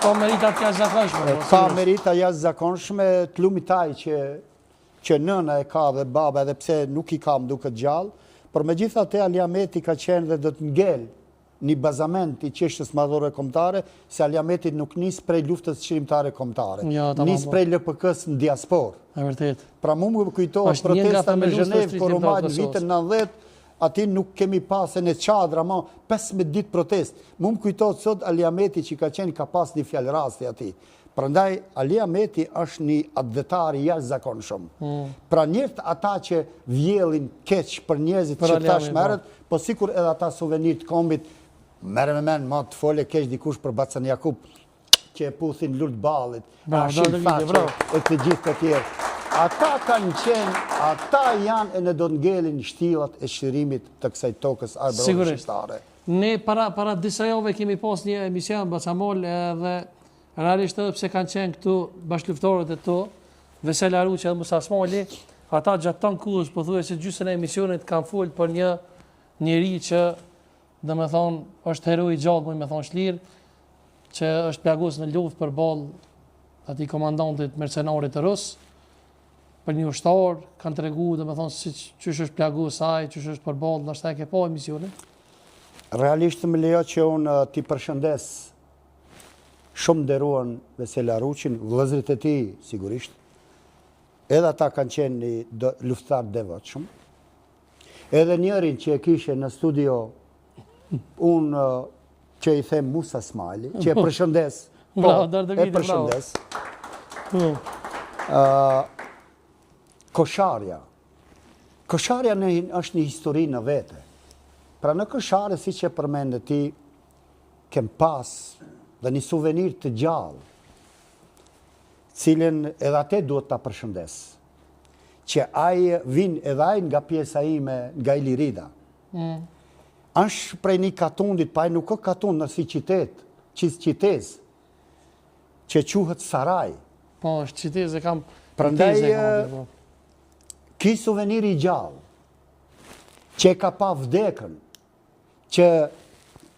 Ka merita të jashtë zakonshme. Ka merita jashtë zakonshme, të lumitaj që nëna e ka dhe baba, edhe pse nuk i kam duke gjallë, por me gjitha te Ali Ahmeti ka qenë dhe do të ngel një bazament i qeshtës madhore kombëtare, se Ali Ahmeti nuk nis prej luftës shqiptare kombëtare. Nis prej LPK-s në diaspor. E vërtet. Pra mu më kujtohet protesta në Zhenevë, kur u marrë në vitën 90, ati nuk kemi pasën e qadra, ma 15 ditë protest. Mu më kujtohet sot Ali Ahmeti që ka qenë ka pas një fjallë rasti ati. Prandaj, Ali Ahmeti është një atletari jashtë zakonshëm. Pra njërët ata që vjellin keq për njerëzit që tash merret, po sikur edhe ata suvenir të kombit, merre me men, ma të fole keq dikush për Bacan Jakub, që e puthin Lurt Ballit, Hashim Thaçi, e të gjithë të tjerë. Ata kanë qenë, ata janë e në do të ngelin shtilat e shërimit të kësaj tokës arbrore shqiptare. Ne para disa jove kemi pas një emision Bacamol edhe realisht edhe pse kanë qenë këtu bashkëluftorët e tu, Vesel Aruqi edhe Musa Smali, ata gjatë tanë kohës pothuajse gjysmën e emisionit kanë folë për një njeri që dhe me thonë është heroi i gjallë, me thonë Shlir, që është plagus në luftë për balë ati komandantit mercenarit të Rusë, për një ushtar, kanë të regu, dhe me thonë, si qësh është plagu saj, qësh është për balë, nështë ta e ke po emisionit? Realisht më lejo që unë ti përshëndes shumë nderuan Vesel Aruqin, vëllezërit e tij sigurisht, edhe ata kanë qenë një luftëtar devotshëm, edhe njërin që e kishe në studio, unë që i them Musa Smali, që e përshëndes, e përshëndes, Kosharja. Kosharja është një histori në vete. Pra në Kosharë, si që përmende ti, kem pas dhe një suvenir të gjallë, cilën edhe ate duhet të përshëndes, që ajë vinë edhe ajë nga pjesa ime nga Ilirida. Është prej një katundit, pa e nuk o katund në si qitet, qitez, që quhet Saraj. Po, është qitez e kam... Prandaj, ki suveniri gjallë, që ka pa vdekën, që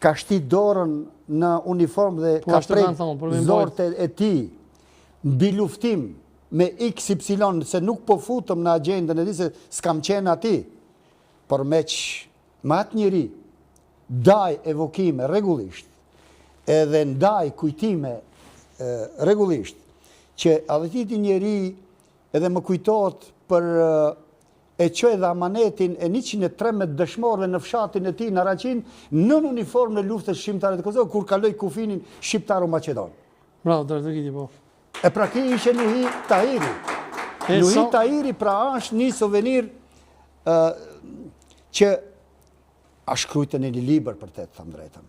ka shti dorën në uniform dhe ka prej zorët e ti, mbi luftim me XY, se nuk po futëm në agendën e di se s'kam qenë ati, por me që ma atë njëri, daj evokime regullisht, edhe ndaj kujtime regullisht, që adhetiti njeri edhe më kujtohet për e qoj dhe amanetin e 113 dëshmorëve në fshatin e tij në Raqin nën uniformë në luftës shqiptare të Kosovës kur kaloi kufinin shqiptaro-maqedon. Bravo, Dardëgiti, po. E pra ki ishe Nuhi Tahiri. Nuhi Tahiri pra është një suvenir që a shkrujtë në një liber për të thëmë drejtën.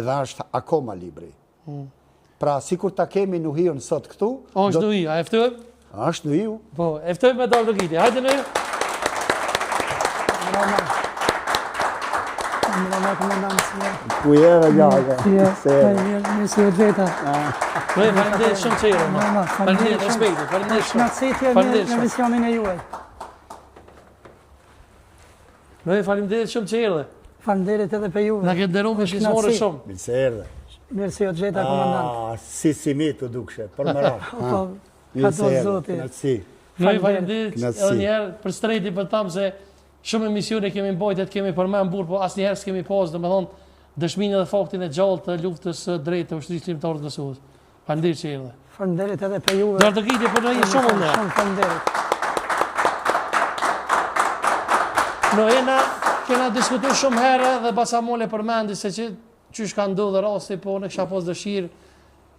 Edhe është akoma libri. Pra, si kur ta kemi Nuhiun sot këtu... është Nuhi, a eftojmë? është Nuhiu. Po, eftojmë me Dardëgiti. Hajde Nuhi. Mbrëma, komandant. Ku jere, gjage. Misi o gjeta. Nuhi, falimderit shumë që jere. Falimderit, respekti, falimderit shumë. Knatësitje në misionin e juaj. Nuhi, falimderit shumë që jere. Falimderit edhe për juve. Në këtë deru me shqismore shumë. Mirë se erdhe. Mirësi o gjeta, komandant. Si mi të dukshe, për më rafë. Ka do zoti. Nuhi, falimderit edhe njerë për strejti për tamë se shumë emisione kemi mbojtet, kemi përmen burë, po asë njerë s'kemi posë, dhe me thonë, dëshminë dhe faktin e gjallë të luftës drejtë të ushtrisë shqiptarë të Kosovës. Falimderit që erdhe. Falimderit edhe për juve. Dardëgiti, për në i shumë në. Shumë falimderit. Në kena diskutu shumë herë dhe basa mole përmendi se që qysh ka ndodhë rasti, po në kësha pos dëshirë,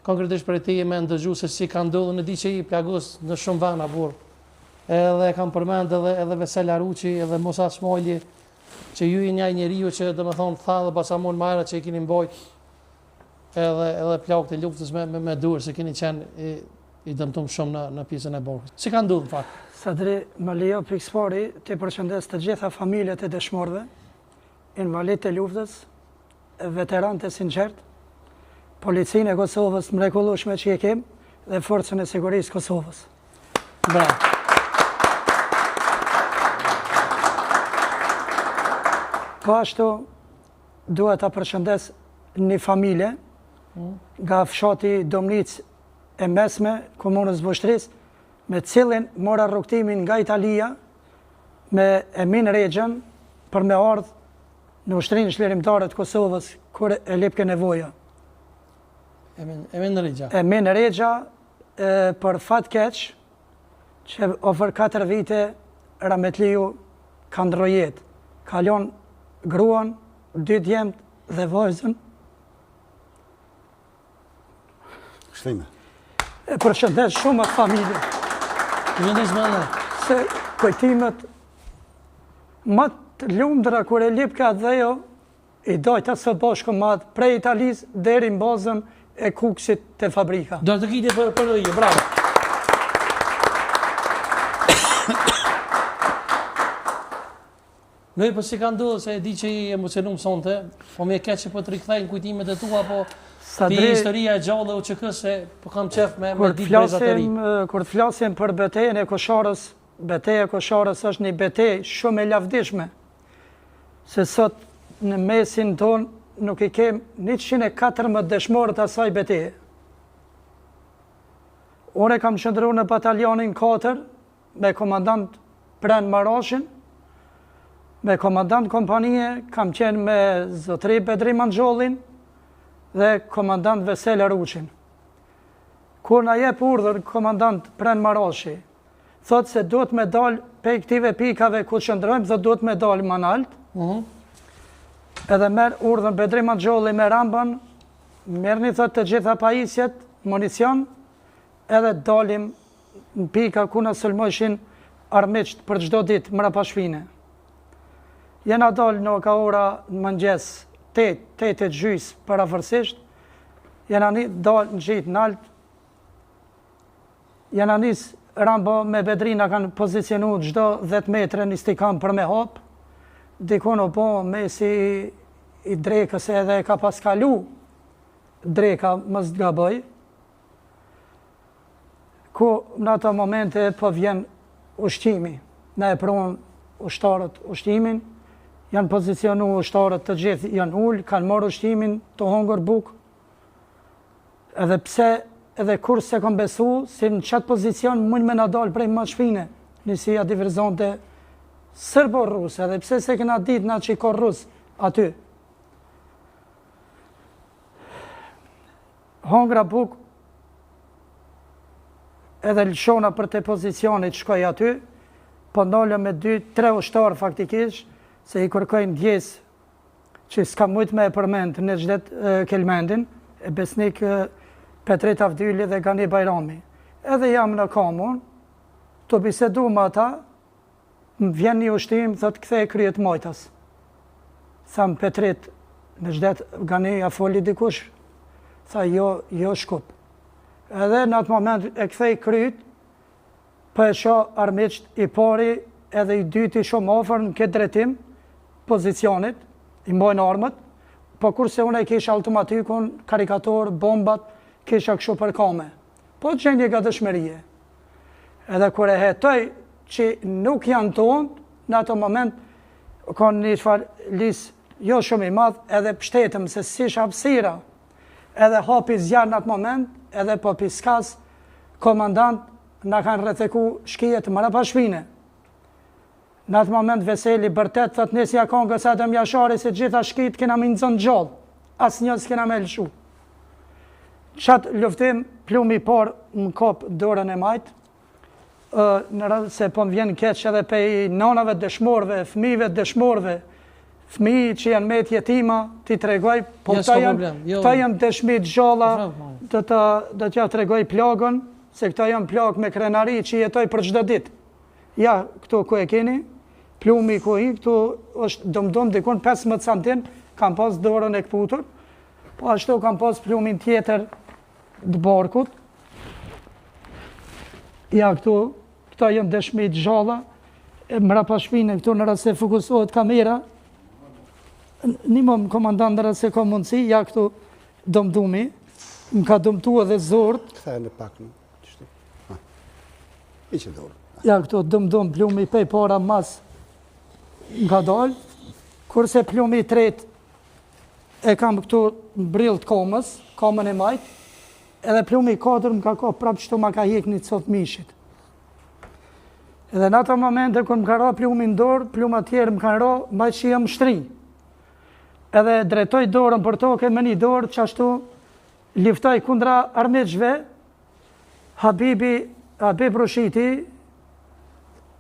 konkretisht për e ti me ndëgju se si ka ndodhë në di që i plagos në shumë vana burë. Edhe kam përmend edhe Vesel Aruqi, edhe Musa Smolji, që ju i njeriu që dhe me thonë tha dhe basamon majra që i kini mbojt edhe plakët e luftës me dur, se kini qenë i dëmtum shumë në pjesën e borës. Si ka ndodhë në fakt? Sadri, më lejo pikspari të përshëndes të gjitha familjet e dëshmorëve, invalid të luftës, veteranët e sinqert, policinë e Kosovës mrekullueshme që i kem dhe forcën e sigurisë Kosovës. Bravo. Po ashtu, duhet ta përshëndes një familje nga fshati Domnic e Mesme, komunës Voshtris, me cilin mora rrugtimin nga Italia me Emin Rexhën për me ardhë në Ushtrinë Çlirimtare të Kosovës kur e lipke nevoja. Emin Rexha. Emin Rexha për fat keq që over 4 vite Rametliu ka ndrojet. Kalon gruan, 2 djemt dhe vajzën. Shtime. E përshëndes shumë atë familje. Se kujtimet më të lumdra kur e lipka dhe jo, i dojta së bashku madhë prej Italis deri në bazën e kuksit të fabrika. Dardëgiti për në i, bravo. Nëjë, për si ka ndodhë, se e di që i emocionu më sonte, po me e keqë që po të rikthejnë kujtimet e tua, po ti historia e gjallë dhe u që këse, po kam qef me ditë brezatëri. Kur të flasim për betejën e Kosharës, beteja e Kosharës është një betejë shumë e lavdishme, se sot në mesin tonë nuk i kem 114 dëshmorët asaj beteje. Unë kam qëndru në batalionin 4 me komandant Pren Marashin, me komandant kompanije kam qenë me zotëri Bedri Manxhollin dhe komandant Vesel Aruqin. Kur na jep urdhër komandant Pren Marashi, thot se duhet me dalë pe këtive pikave ku qëndrojmë dhe duhet me dalë më nalt. Edhe merë urdhën Bedri Manxholli me ramban, merrni thot të gjitha pajisjet, municion, edhe dalim në pika ku na sulmojshin armiqt për çdo ditë mrapa shpine. Jena dalë në ka ora në mëngjes 8 gjys parafërsisht, jena dalë në gjitë nalt, jena nisë ramba me Bedrina kanë pozicionu gjdo 10 metre një stikam për me hop, dikon o po me si i drekës edhe ka pas kalu dreka mës të gaboj, ku në ato momente po vjen ushtimi, na e prunë ushtarët ushtimin, janë pozicionu ushtarët të gjithë janë ullë, kanë marrë ushtimin të hongër bukë, edhe pse, edhe kur se kom besu, si në qatë pozicion mund me na dalë prej ma shpine, njësia diverzonte sërbo-rus, edhe pse se këna ditë na që i ka rus aty. Hongra bukë, edhe lëshona për të pozicionit shkoj aty, po ndollëm me 2-3 ushtarë faktikisht, se i kërkojnë djesë që s'ka mujt me e përmend në gjdet Kelmendin, e besnik Petrit Avdyli dhe Gani Bajrami. Edhe jam në komun, të bisedu më ata, më vjen një ushtim, thot kthej kryet mojtas. Tham Petrit, në gjdet Gani a foli dikush, tha jo shkup. Edhe në atë moment e kthej kryet, për e sho armiqt i pari edhe i dyti shumë ofër në këtë drejtim, pozicionit, i mbojnë armët, po kurse unë e kisha automatikun, karikator, bombat, kisha këshu për kame. Po të gjendje ka dëshmërije. Edhe kur e hetoj që nuk janë tonë, në ato moment, kanë një qëfar lisë jo shumë i madhë, edhe pështetëm se si hapësira, edhe hapi zjarë në atë moment, edhe po piskas, komandant në kanë rretheku shkijet mëra pa shpine. Në atë moment Veseli bërtet, thët nesja kongës Adem Jashari, se gjitha shkit kena me nëzën gjallë, asë njës kena me lëshu. Qatë luftim, plumi por më kopë dorën e majtë, në rrëdhë se po më vjen keq edhe pej nanave dëshmorve, fëmijëve dëshmorve, fëmijë që janë me jetima, ti tregoj, po këta janë dëshmit gjalla, do t'ja tregoj plagën, se këta janë plagë me krenari që jetoj për çdo ditë. Ja, këtu ku e keni, plumi ku i, këtu është dëmdëm dikun 15 cm, kam pas dorën e këputur, po ashtu kam pas plumin tjetër të barkut. Ja, këta janë dëshmit gjalla, mrapa shpine këtu në rrasë se fokusohet kamera, një më komandant në rrasë se ka mundësi, ja këtu dëmdumi, më ka dëmtu edhe zort. Këthe në pak në, qështu. I që dorë. Ja, këtu dëmdum plumi pej para mas më ka dalë, kurse plumi tret e kam këtu brill të komës, komën e majtë, edhe plumi 4 më ka ko prapë qëtu ma ka hek një copë mishit. Edhe në ato momente, kër më ka ra plumi në dorë, pluma tjerë më ka ra, majtë që jam shtri. Edhe drejtoj dorën për toke me një dorë, që ashtu liftoj kundra armiqve, Habib Rushiti,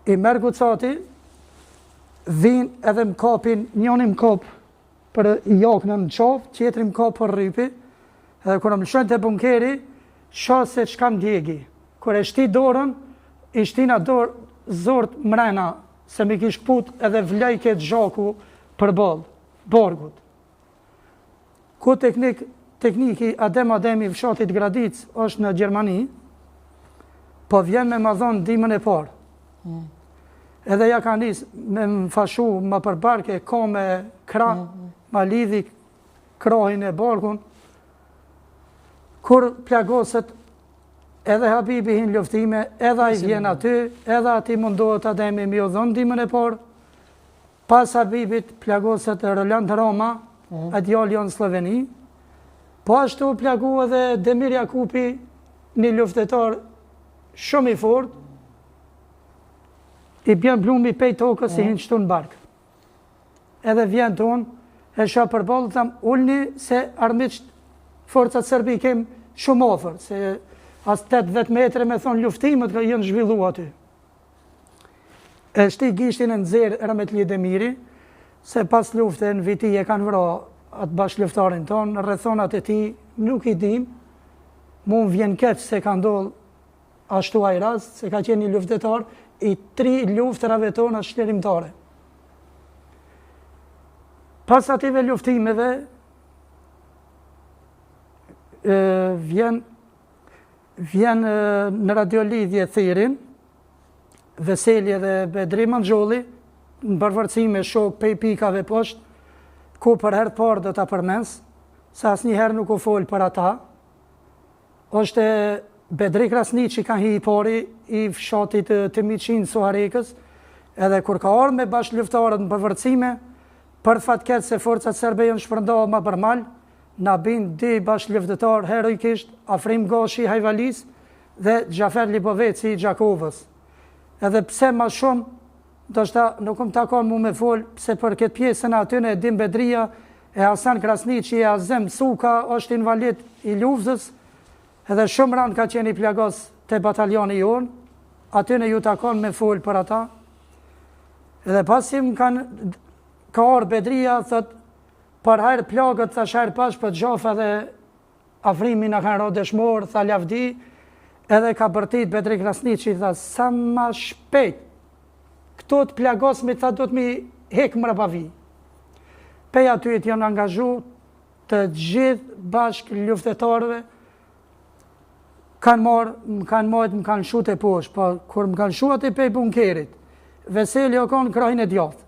i merë gucati, vinë edhe më kapin, njoni më kap për jaknë në qafë, tjetëri më kap për rrypi, edhe kërë më lëshojnë të bunkeri, shasë se që kam djegi. Kërë e shti dorën, i shtina dorë zort mrena, se mi kish put edhe vlej këtë zhaku për borgut. Ku tekniki Ademi fshatit Gradic është në Gjermani, po vjen me ma dhonë dimën e parë. Edhe ja ka njës me më fashu më përbarke, ka me kra, ma lidhi krahin e barkun, kur plagosët edhe Habibi hin luftime, edhe i vjen aty, edhe ati mundohet Ademi mi o dhonë dimën e parë, pas Habibit plagosët Roland Roma, e djali janë Sloveni, po ashtu plagu edhe Demir Jakupi, një luftetar shumë i fort, i bjen plumi pej tokës i hinë qëtu në barkë. Edhe vjen të unë, e shë përballë, thamë, ullni se armiqët forcat Serbi kem shumë ofër, se as 8-10 metre me thonë luftimet ka jenë zhvillu aty. E shti gishtin e nëzirë Rametli Demiri, se pas lufte në viti e kanë vra atë bashkë luftarin tonë, rrethonat e ti nuk i dim, mu më vjen keq se ka ndollë ashtu a i rast, se ka qenë një luftetar, i 3 luftrave tona shlerimtare. Pas ative luftimeve, vjen në radiolidhje Thirin, Veseli dhe Bedri Manxholli, në përvërci me shok pej pikave poshtë, ku për herë parë do të përmens, se asë një herë nuk u folë për ata, është Bedri Krasniqi ka hi i pari i fshatit të Miqin Suharekës, edhe kur ka ardhur me bashkë luftarët në përvërcime, për fatket se forcat serbe janë shpërndohë ma përmal, na bin 2 bashkë luftetar heroikisht, Afrim Gashi Hajvalis dhe Gjafer Liboveci i Gjakovës. Edhe pse ma shumë, do shta nuk më takon mu me folë, pse për këtë pjesën aty në Edim Bedria e Hasan Krasniqi e Azem Suka është invalid i luftës, edhe shumë ranë ka qenë i plagos të bataljoni jonë, aty në ju takon me full për ata, edhe pasim ka orë Bedria, thot, për hajrë plagët, tha shajrë pash, për gjofa dhe afrimi në kanë ro dëshmor, tha lavdi, edhe ka bërtit Bedri Krasniqi, tha, sa ma shpejt, këto të plagosmi, tha, do të mi hekë mërë pavi. Pej aty të janë angazhu të gjithë bashkë luftetarëve, më kanë shute poshtë, po kur më kanë shuat e pej bunkerit, Veseli o konë krajnë e djathë,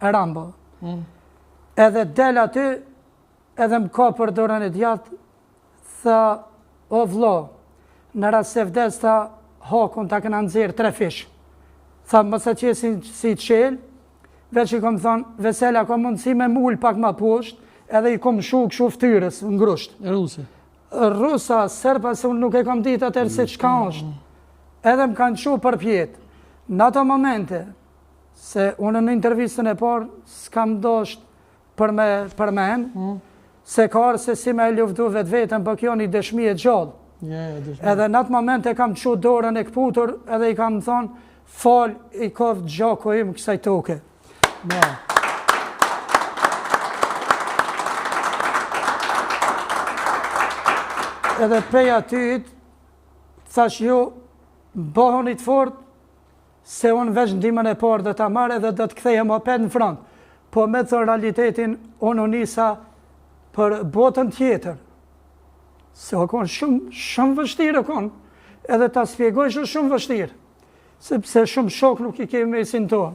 e Rambo. Edhe del aty, edhe më ka për dorën e djathë, tha, o vlo, në rast se vdes, tha, hakun ta këna nëzirë 3 fish. Tha, mësa qesin si qelë, veç i kom thonë, Vesela ka mundësi me mull pak ma poshtë, edhe i kom shu këshu ftyrës, në grusht. Rusa, Serba, se unë nuk e kom ditë atër se qka është. Edhe më kanë shu për pjetë. Në ato momente, se unë në intervjistën e parë, s'kam dosht për menë, se ka arë se si me luftu vetë vetën, për kjo një dëshmi e gjallë. Edhe në atë momente kam qu dorën e këputur, edhe i kam thonë, fal i kovë gjako im kësaj toke. Edhe prej atyt, thash ju, bëhonit fort, se unë veç ndimën e parë dhe ta marrë edhe dhe të kthejem opet në front. Po me të realitetin, unë unisa për botën tjetër. Se o konë shumë vështirë o konë, edhe ta spjegoj shumë vështirë, sepse shumë shok nuk i kemi me sin tonë.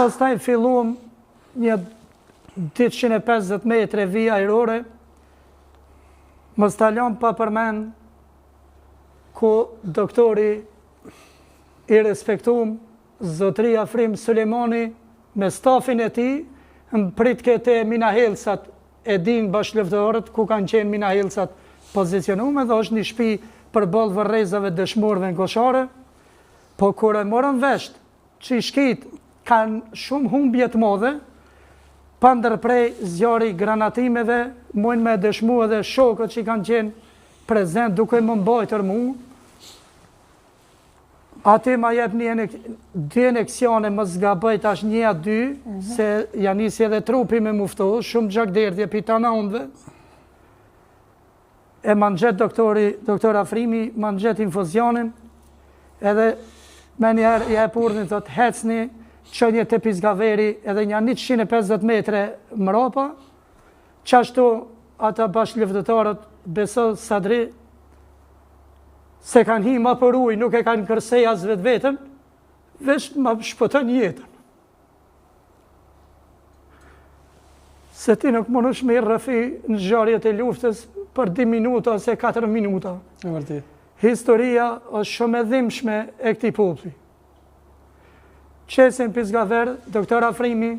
Pastaj filluam një 850 metre vija ajrore, më stalon pa përmen ku doktori i respektum Zotri Afrim Sulemani me stafin e ti, më prit këte Mina Helsat e din bashkëluftarët ku kanë qenë Mina Helsat pozicionume dhe është një shtëpi për bollë vërrezave dëshmorëve në Koshare, po kur e morën vesht që i shkit kanë shumë humbje të madhe, pa ndërprej zjarri granatimeve, mujnë me dëshmu edhe shokët që kanë qenë prezent duke më mbajtër mu. Ati ma jep dy aneksione më zgabëjt ashtë 1-2, se janë nisi edhe trupi me muftohë, shumë gjakderdhje pitana ondve. E ma në gjetë doktor Afrimi, ma në gjetë infuzionin, edhe me njerë i e purdin të të hecni, qënje të Pizgaveri edhe një 150 metre mrapa, qashtu ata bashkëluftarët beso Sadri, se kanë hi ma për ujë, nuk e kanë kërsej as vetë vetën, veç ma shpëtën jetën. Se ti nuk më nësh me i rëfi në zjarjet e luftës për 2 minuta ose 4 minuta. Historia është shumë e dhimbshme e këtij populli. Qesin Pizgaver, doktor Afrimi,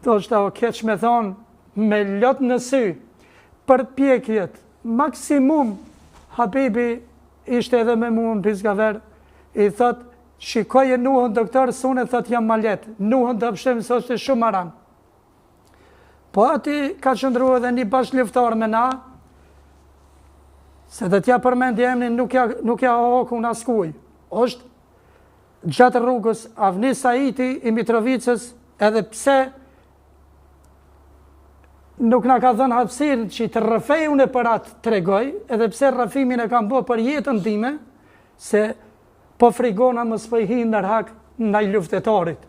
do shta o keq me thonë, me lot në sy, për pjekjet, maksimum, Habibi ishte edhe me mua në Pizgaver, i thot, shikoj e nuhën doktor, sune thot jam malet, nuhën të pështem së është shumë aran. Po ati ka qëndru edhe një bashkëluftar me na, se dhe tja përmend emnin nuk ja hoku në askuj, është gjatë rrugës Avni Saiti i Mitrovicës, edhe pse nuk na ka dhënë hapësirë që të rrëfej unë për atë tregoj, edhe pse rrëfimin e kam bë për jetën time, se po frigona më spëjhin në rhak ndaj luftetarit.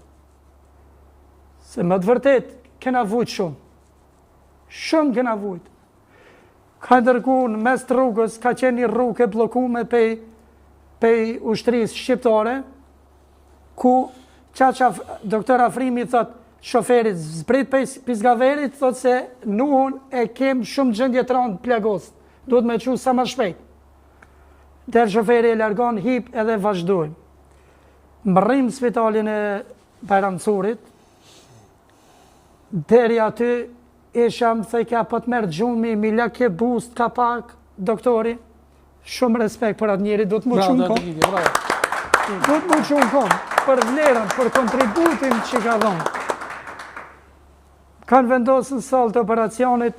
Se më të vërtet, kena vujt shumë. Shumë kena vujt. Ka ndërku në mes të rrugës, ka qenë një rrugë e blokume pej ushtrisë shqiptare, ku doktor Afrimi thot shoferit zbrit Pizgaverit, thot se nuhun e kem shumë gjendje të randë plagos, duhet me qu sa ma shpejt. Der shoferi e largon, hip edhe vazhdojmë. Më rrim spitalin e Bajramcurit, deri aty isha më thejka për të merë gjumi, mi lake boost ka pak, doktori, shumë respekt për atë njeri, duhet më qunë kom. Duhet më qunë kom. për vlerën, për kontributin që ka dhonë. Kanë vendosën salë të operacionit,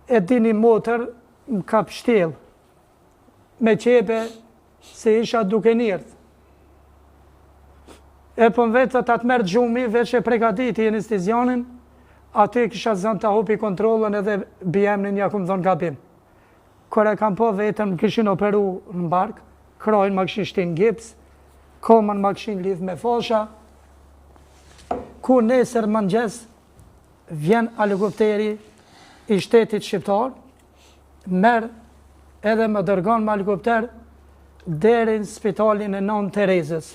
e dini motër më ka pështel, me qepe se isha duke njërtë. E për vetë të atë mërë gjumi, veç e pregaditi anestezionin, aty kisha zënë të hupi kontrolën edhe BM-nin ja këmë dhonë gabim. Kër e kam po vetëm, kishin operu në barkë, krojnë më këshin shtin gips, komën më këshin lidh me fosha, ku nesër mëngjes vjen helikopteri i shtetit shqiptar, merë edhe më dërgon me helikopter deri në spitalin e Nën Terezës,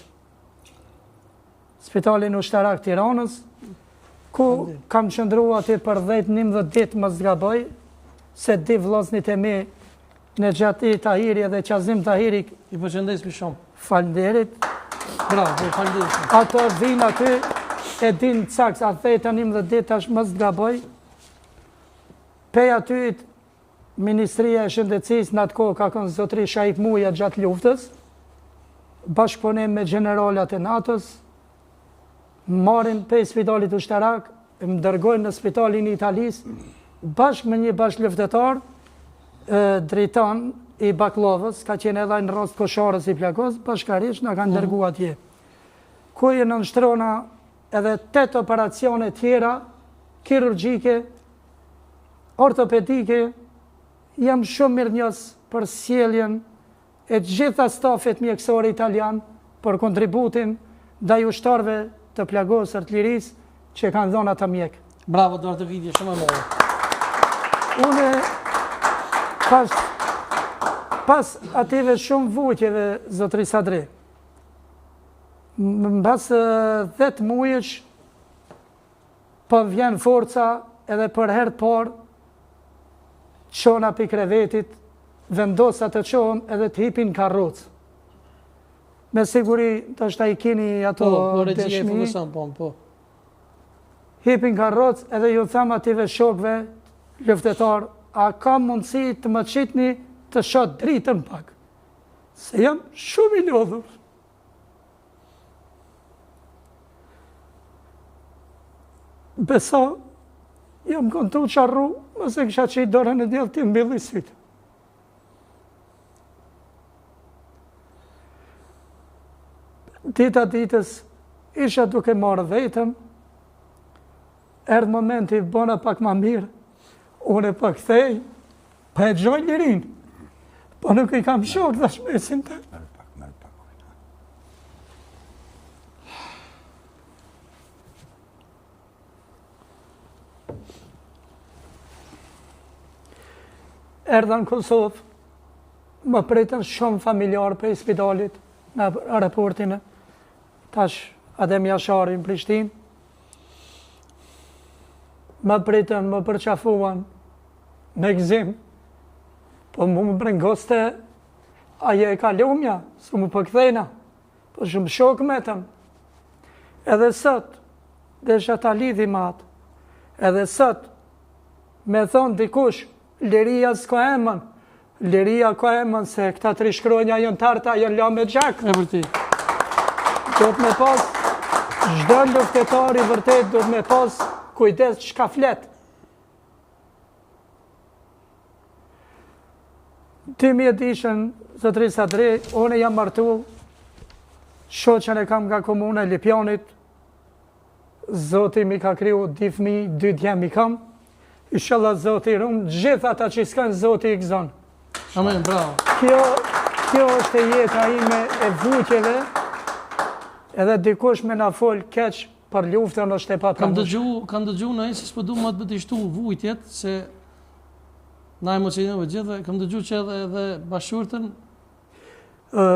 spitalin ushtarak Tiranës, ku kam qëndru aty për 10-11 ditë më zgaboj, se di vllosnit e mi në Gjati Tahiri edhe Qazim Tahiri. I përshëndesmi shumë. Falënderit. Bravo, falënderit. Ato vinë aty, e din caks, atë 10-11 ditë tash më zgaboj. Pej aty Ministria e Shëndetësisë në atë kohë ka qenë zotëri Shaip Muja gjatë luftës, bashkëpunim me generalat e NATO-s, marrin pej spitalit ushtarak, më dërgojnë në spitalin e Italisë, bashkë me një bashkëluftetar, drejton i Baklovës, ka qenë edhe në rast kosharës i plagos, bashkarisht në kanë dërgu atje. Ku e në nështrona edhe 8 operacione tjera, kirurgjike, ortopedike, jam shumë mirë njës për sjelljen e gjitha stafit mjekësore italian për kontributin ndaj ushtarëve të plagos artillerisë që kanë dhënë ata mjek. Bravo, do të vidje shumë e mëdha. Une pas ative shumë vujtjeve, zotëri Sadri, mbas 10 mujësh, po vjen forca edhe për herë parë, qona për krevetit, vendosa të qohëm edhe të hipin karrocë. Me siguri, të është i kini ato dëshmi, hipin karrocë edhe ju tham ative shokve, luftetar, a ka mundësi të më qitni të shot dritën pak, se jam shumë i lodhur. Besa, jam kontu qarru, mëse kësha që i dorën e djellë ti mbylli sytë. Dita ditës, isha duke marrë vetëm, erdhë momenti, bona pak ma mirë, unë e pak thej, pa e gjoj lirin, po nuk i kam shok dhe shmesin të. Erdha në Kosovë, më pritën shumë familjarë për i spitalit në aeroportin, tash Adem Jashari në Prishtinë, më pritën, më përqafuan, me gzim, po mu më brengoste, aje e ka lumja, s'u më përkthejna, po shumë shok me tëm. Edhe sot, desha ta lidhi matë, edhe sot, me thonë dikush, liria s'ka emën, liria ka emën se këta 3 shkronja jënë tarta, jënë la me gjak. E vërti. Do të me pas, çdo luftetari vërtet do të me pas kujdes çka flet. 2000 ishën, zotëri Sadri, unë jam martu, shoqen e kam nga komuna e Lipjanit, Zoti mi ka kriju 2 fëmijë, 2 djem i kam, inshallah Zoti rumë, gjithë ata që s'kanë Zoti i gëzon. Amen, bravo. Kjo është e jeta ime e vujtjeve, edhe dikush me na fol keq për luftën është e papranueshme. Kam dëgju në se s'po du më të shtu vujtjet, se na emocionove gjithë, kam dëgju që edhe bashkëshortën.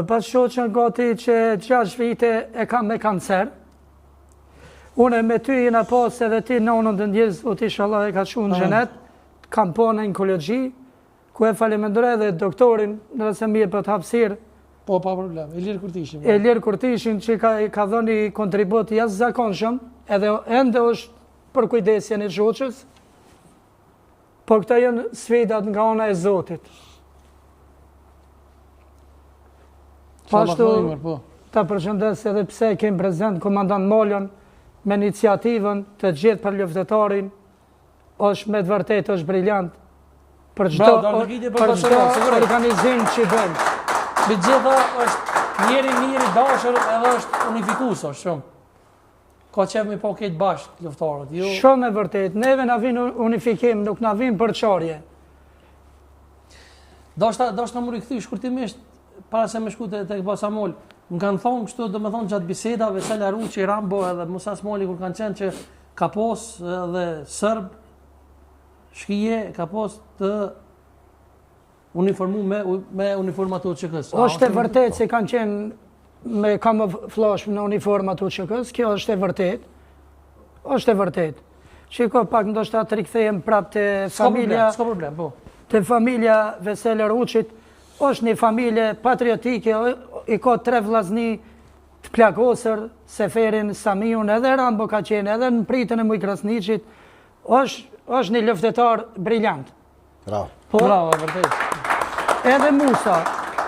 Bashkëshortën gati që 6 vite e kam me kancer. Unë me ty jena pas edhe ti nonën të ndjes, o ti inshallah e ka qu në xhenet, kam po në onkologji, ku e falemendoj edhe doktorin në rëse mirë për të hapësirë. Po, pa problem, Elir Kurtishin. Elir Kurtishin që ka dhënë kontribut jashtëzakonshëm, edhe ende është për kujdesjen e shoqës, po këta janë sfidat nga ana e Zotit. ta përshëndes edhe pse kemi prezent komandant Molon me iniciativën të gjithë për luftëtarin, është me të vërtetë është briljant për çdo organizim që bën. Me gjitha është njeri dashur edhe është unifikues është shumë. Ka qef me po këtë bashkë luftarët. Shumë e vërtet, neve na vin unifikim, nuk na vin përçarje. Dashta më rikëthy shkurtimisht, para se me shku të Basamol, më kanë thonë kështu, do me thonë gjatë bisedave, Sela Ruçi, Rambo edhe Musa Smoli, kur kanë qenë që ka pos edhe Sërb, shkije, ka pos të uniformu me uniformat të UÇK-s. Është e vërtet se kanë qenë me kamuflazh në uniformat të UÇK-s, kjo është e vërtet. Është e vërtet. Shiko, pak ndoshta të rikthehem prapë te familja. S'ka problem, po. Te familja Vesel Ruçit, është një familje patriotike, i ka 3 vllazni të plagosur, Seferin, Samiun, edhe Rambo ka qenë, edhe në pritën e Muj Krasniqit, është një luftëtar briljant. Bravo. Bravo, e vërtet.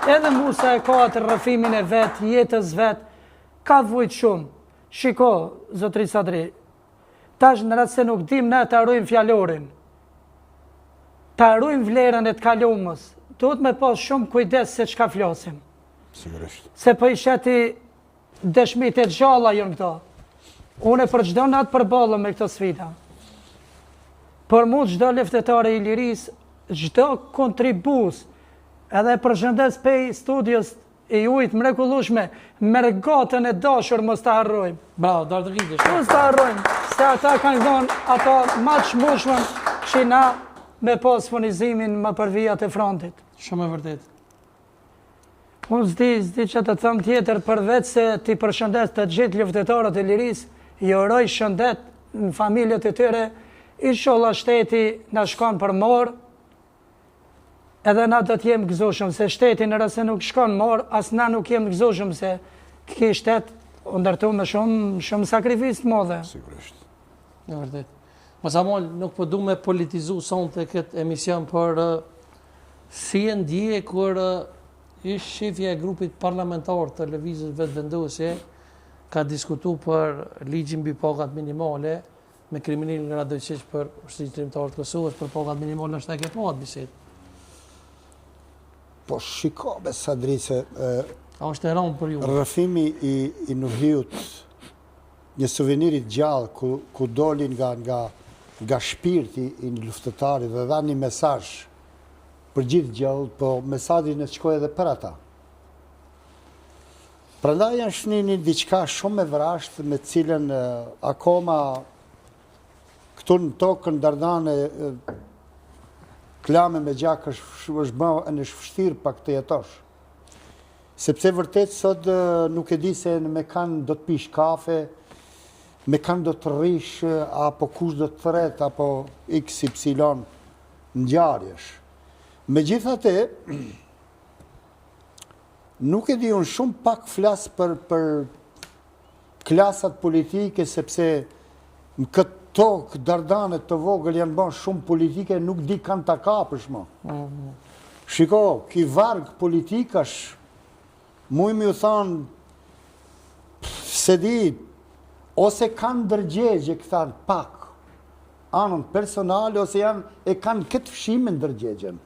Edhe Musa e ka atë rrëfimin e vet, jetës vet, ka vujt shumë. Shiko, zotri Sadri, tash në rast se nuk dim ne të harrojmë fjalorin, të harrojmë vlerën e të kalumës, duhet me pas shumë kujdes se çka flasim. Sigurisht. Se po i sheti dëshmit e gjalla jënë këto. Une për çdo natë përballem me këto sfida. Për mu çdo luftëtar i Iliris, çdo kontribus, edhe përshëndes pej studios e jujt mrekullueshme, me regatën e dashur mos ta harrojmë. Bravo, darë të rritesh. Mos ta harrojmë, se ata kanë dhënë ato ma të shmushmën që na me pas furnizimin më për vijat e frontit. Shumë e vërtet. Unë zdi që të thëmë tjetër përveç se ti përshëndet të gjithë luftëtarët e Liris, i uroj shëndet në familjet e tyre, inshallah shteti na shkon për morë, edhe na do t'jem gëzushëm, se shteti në rëse nuk shkon morë, as na nuk jem gëzushëm, se këki shtet o ndërtu me shumë sakrifis të modhe. Sigurisht. E vërtet. Basamol, nuk po du me politizu sonte këtë emision, për si e ndje kur ish shefja e grupit parlamentar të lëvizjes vetëvenduese ka diskutu për ligjin mbi pagat minimale me kriminalin Radojqić për ushtrisë trimtare të Kosovës për pagat minimale, është e ke pa atë bisedë. Po shiko be Sadri se A është e rëndë për ju? rrëfimi i Nuhiut, një suveniri gjallë ku dolin nga shpirti i një luftëtari dhe dha një mesazh për gjithë gjallë, po mesazhin e shkoi edhe për ata. Prandaj janë shnini diçka shumë e vrashtë me cilën akoma këtu në tokën Dardane klame me gjak është bërë në shvështirë pak të jetosh. Sepse vërtet sot nuk e di se në mekan do të pish kafe, mekan do të rish, apo kush do të thret, apo XY ngjarjesh. Megjithatë, nuk e di unë shumë pak flas për klasat politike, sepse në këtë tokë Dardanet të vogël janë bën shumë politike, nuk di kanë ta kapësh më. Shiko, ki varg politikash, muj mi u thonë, se di, ose kanë ndërgjegje këta pak, anën personale, ose e kanë këtë fshime ndërgjegjen.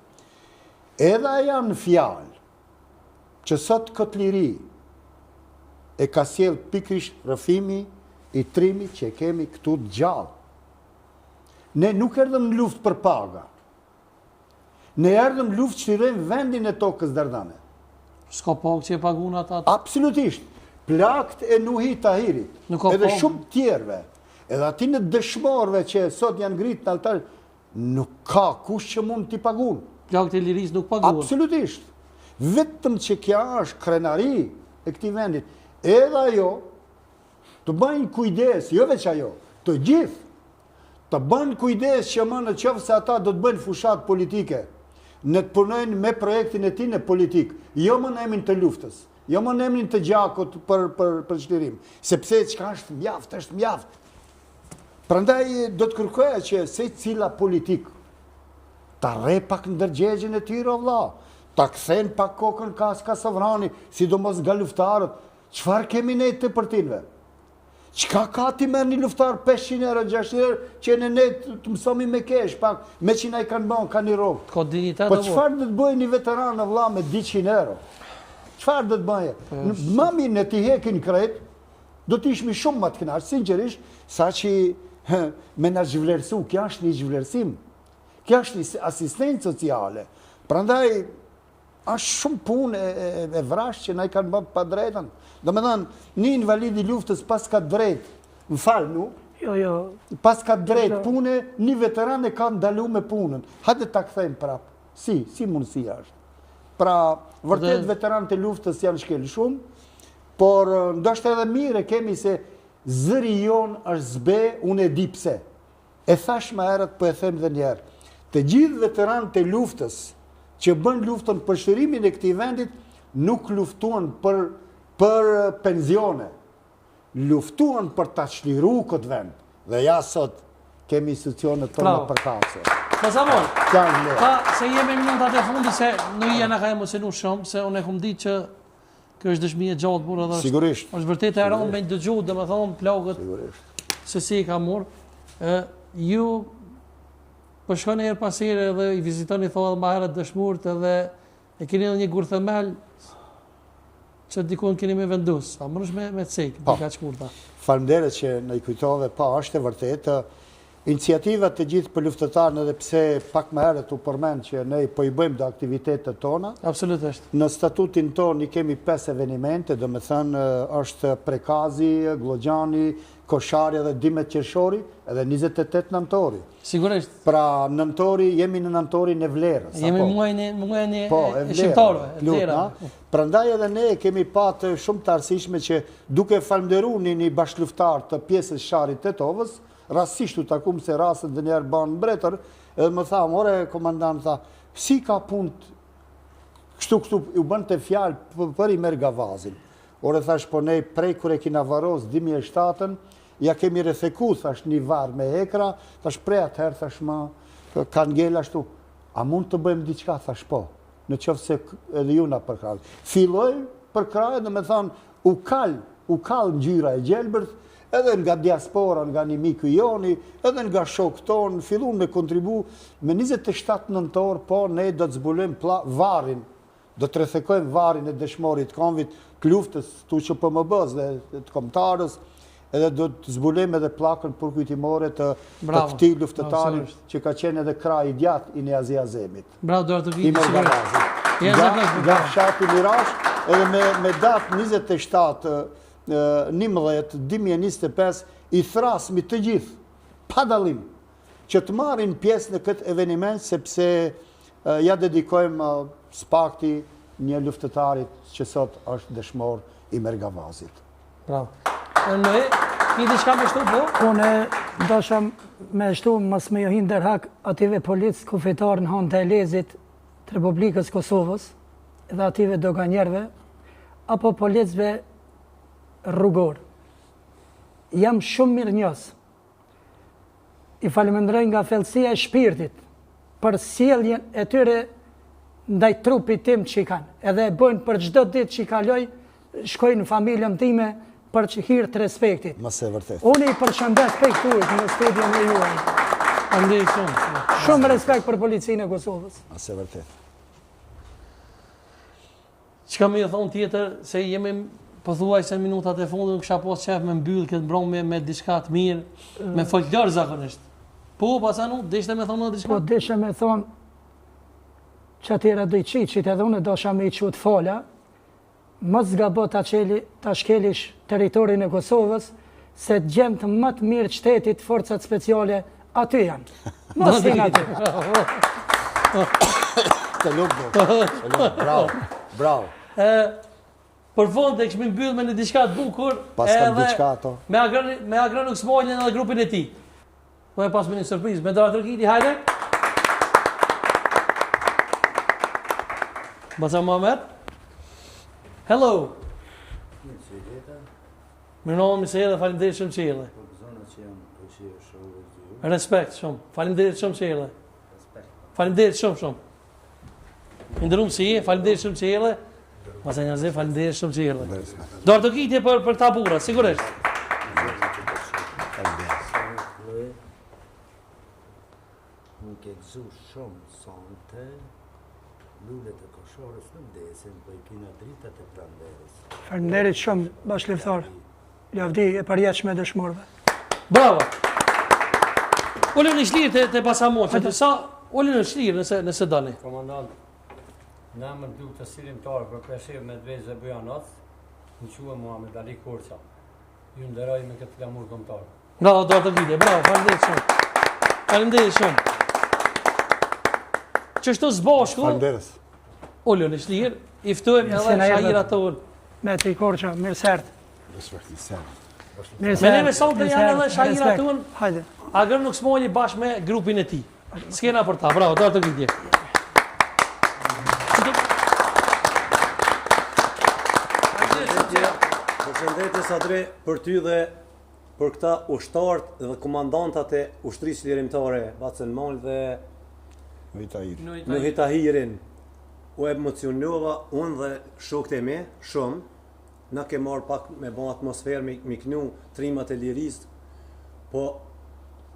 Edhe janë në fjalë, që sot këtë liri e ka sjell pikrisht rrëfimi i trimi që kemi këtu gjallë. Ne nuk erdhëm në luftë për paga. Ne erdhëm në luftë që rirejmë vendin e tokës Dardane. S'ka pagë që e pagun ata? Absolutisht. Plakt e Nuhi Tahirit, edhe shumë tjerve, edhe ati në dëshmorve që sot janë ngritë në altar, nuk ka kush që mund t'i pagun. Plakt e Liris nuk pagun? Absolutisht. Vetëm që kja është krenari e këti vendit, edhe ajo të bëjnë kujdes, jo veç ajo, të gjithë, të bëjnë kujdes që më në qoftë se ata do të bëjnë fushat politike, në të punojnë me projektin e tine politik, jo më në emin të luftës, jo më në emin të gjakut për çlirim, sepse çka është mjaft. Prandaj do të kërkoja që se cila politik ta rre pak ndërgjegjen e tyre, vëlla, ta kthen pak kokën ka sovrani, sidomos nga luftarët, Çfarë kemi ne të përtinve? Çka ka ti merr një luftar 500 euro, 600 euro, që ne të mësomi me kesh, pak me që na i kanë bën, kanë një rrogë. Ka dignitet Po apo? çfarë do të bëjë një veteran në vëlla me 200 euro? Çfarë do të bëjë? Më mirë ne t'i hekin krejt, do të ishmi shumë më të kënaqur, sinqerisht, saqë me na zhvlerësu, kjo është një zhvlerësim. Kjo është një asistencë sociale. Prandaj është shumë punë e vrash që na i kanë bërë pa drejtën. Domethënë, një invalid i luftës pas ka drejt, më fal nu, Jo, pas ka drejt pune, një veteran e ka ndalu me punën. Hajde ta kthejmë prap. Si mundësia është. Pra, vërtet veteranët e luftës janë shkel shumë, por ndoshta edhe mirë kemi se zëri jonë është zbe, unë e di pse. E thash më herët, po e them edhe një herë. Të gjithë veteranët e luftës që bën luftën për shërimin e këtij vendit nuk luftuan për penzione. Luftuan për ta çliruar këtë vend. Dhe ja sot kemi institucionet tona përkatëse. Po sa bon? Se jemi minutat e fundit se nuk jena ka emocionu shumë, se unë e kum ditë që kjo është dëshmi e gjatë burrë edhe. Sigurisht. Është vërtet e rëndë me dëgju, domethënë plagët. Sigurisht. Se si i ka marr. Ju po shkoni her pas here dhe i vizitoni thonë më herët dëshmurët edhe e keni edhe një gur themel që dikun keni me vendus. A mënesh me cek, ka shkurta. Faleminderit që na i kujtove, është e vërtetë. Iniciativat të gjithë për luftëtarën, edhe pse pak më herët u përmend që ne po i bëjmë do aktivitetet tona. Absolutisht. Në statutin tonë i kemi 5 evenimente, domethënë është Prekazi, Gloggjani, Koshari dhe Dimet Qershori, edhe 28 nëntori. Sigurisht. Pra nëntori, jemi në nëntorin e Vlerës. Jemi muajin e shqiptarëve, Vlera. Prandaj edhe ne kemi patë shumë të arsyeshme që duke falënderuar një bashkëluftar të pjesës Sharit Tetovës, rastisht u takum se rastet dhe njerë banë mbretër, edhe më tha, more komandant, tha, si ka punë, kështu, u bënë të fjalë për i merë gavazin. Ore thash, po ne prej kure kina varos 2007-ën, ja kemi retheku, thash, një varë me ekra, thash, prej atëherë, thash, ma, kanë ngella ashtu, a mund të bëjmë diçka, thash, po, në qoftë se edhe ju na përkraj. Filloj përkraj, dhe me thanë, u kal ngjyra e gjelbërt, edhe nga diaspora, nga një miku joni, edhe nga shokë tonë, fillun me kontribu me 27 nëntor, po ne do të zbulojmë varin, do të rethekojmë varin e dëshmorit konvit të luftës, tu që PMB-s dhe të kombëtarës, edhe do të zbulojmë edhe plakën përkujtimore të këtij luftëtari që ka qenë edhe kraj i djatë i Niazi Azemit. Bravo, do të vijë. Nga fshati Mirash, edhe me datë 27/11/2025 i thrasmi të gjithë, pa dallim, që të marrin pjesë në këtë eveniment, sepse ja dedikojmë spakti një luftëtarit që sot është dëshmor i Mergavazit. Bravo. Në i diçka me shtu, po? Unë dosha me shtu mos me johin dërhak ative policë kufitarë në hanë të Elezit të Republikës Kosovës dhe ative doganjerve, apo policëve rrugor. Jam shumë mirë njës. I faleminderoj nga thellësia e shpirtit për sjelljen e tyre ndaj trupit tim që i kanë. Edhe e bëjnë për çdo ditë që i kaloj, shkojnë në familjen time për që hirë të respektit. Mëse vërtet. Unë i përshëndes pejturit në studion e juaj. Andej shumë. Shumë respekt për policinë e Kosovës. Mëse vërtet. Çka më thonë tjetër, se jemi pothuaj se minutat e fundit nuk kisha pas qef me mbyll këtë mbrëmje me diçka të mirë, me folklor zakonisht. Po, pasanu, deshte me thonë diçka? Po, deshe me thonë që atyra do i qiqit, edhe unë dosha me i qut fola, mos zgabo ta shkelish teritorin e Kosovës, se gjendë më të mirë qtetit forcat speciale aty janë. Mos t'jena aty. Të lukë, bravo. Për fund e këshmi mbyll me në diçka të bukur, me Agranu Smolin edhe grupin e ti. Po e pas me një surprizë, me Dara Tërkiti, hajde. Baza Mohamed. Hello. Mirënjohje se erdhe, faleminderit shumë që erdhe. Respekt shumë. Faleminderit shumë që erdhe. Faleminderit shumë. Ndërum si je, faleminderit shumë që erdhe. Masa nga zë, faleminderit shumë që erdhe. Dorë të kitje për këta burra, sigurisht. Nuk e gëzu shumë sante, lullet e koshorës në desin, për i kina dritat e pranderës. Faleminderit shumë, bashkëliftar. Lavdi e përjetshme dëshmorëve. Bravo! Ullën në shlirë të pasamoqët, sa ullën në shlirë nëse dani. Komandant, në emër duk të sirimtarë për peshiv me dvezë e Bujanot, në quë Muhammed Ali Korça. Ju nderoj me këtë flamur kombëtar. Bravo, dorë të vide, bravo, faleminderit shumë. Faleminderit shumë. Qështu zbashku, Falënderes. ullën në shlirë, i ftojmë edhe shahirat të ullë. Me të i Korça, mirë sert. Respekti sen. Mirë Me neve sonë të janë edhe shahirat të ullë, Hajde. Agër nuk smoli bashkë me grupin e ti. S'kena për ta, bravo, dorë të vide. Përshëndetje Sadre për ty dhe për këta ushtarët dhe komandantat e ushtrisë lirimtare, Bacen Mal dhe Nuhi Tahirin. U emocionova unë dhe shokët e me, shumë, na ke marrë pak me bon atmosferë, me knu trimat e lirisë, po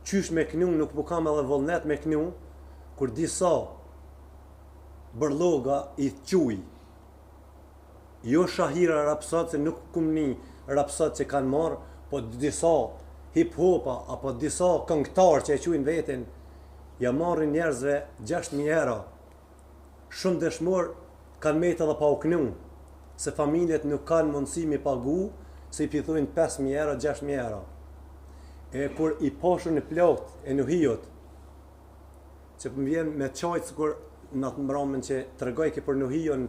qysh me knu, nuk po kam edhe vullnet me knu, kur disa bërloga i quj, jo shahira rapsat, se nuk kum një rapsat që kanë marrë, po disa hip-hopa, apo disa këngëtar që e quajnë veten, ja marrin njerëzve 6.000 euro. Shumë dëshmor kanë metë edhe pa u knu, se familjet nuk kanë mundësi mi pagu, se i pithujnë 5.000 euro, 6.000 euro. E kur i pashur në plot e nuhijot, që më vjen me qajtë kur në të mramën që të regoj ke për nuhijon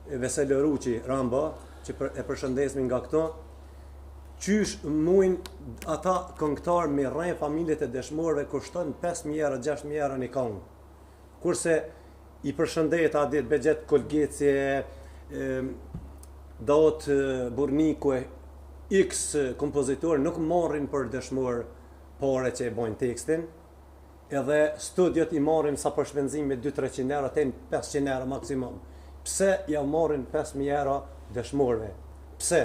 Vesel Ruqi Ramba, që e përshëndesmi nga këto, qysh mujnë ata këngëtar me rrejnë familjet e dëshmorëve kushton 5.000 euro, 6.000 euro një këngë. Kurse i përshëndet adit Begjet Kolgecie, Daot Burniku, X kompozitor nuk marrin për dëshmor pare që e bojnë tekstin, edhe studiot i marrin sa për shpenzim me 200-300 euro, ten 500 euro maksimum. Pse ja marrin 5.000 euro dëshmorve? Pse?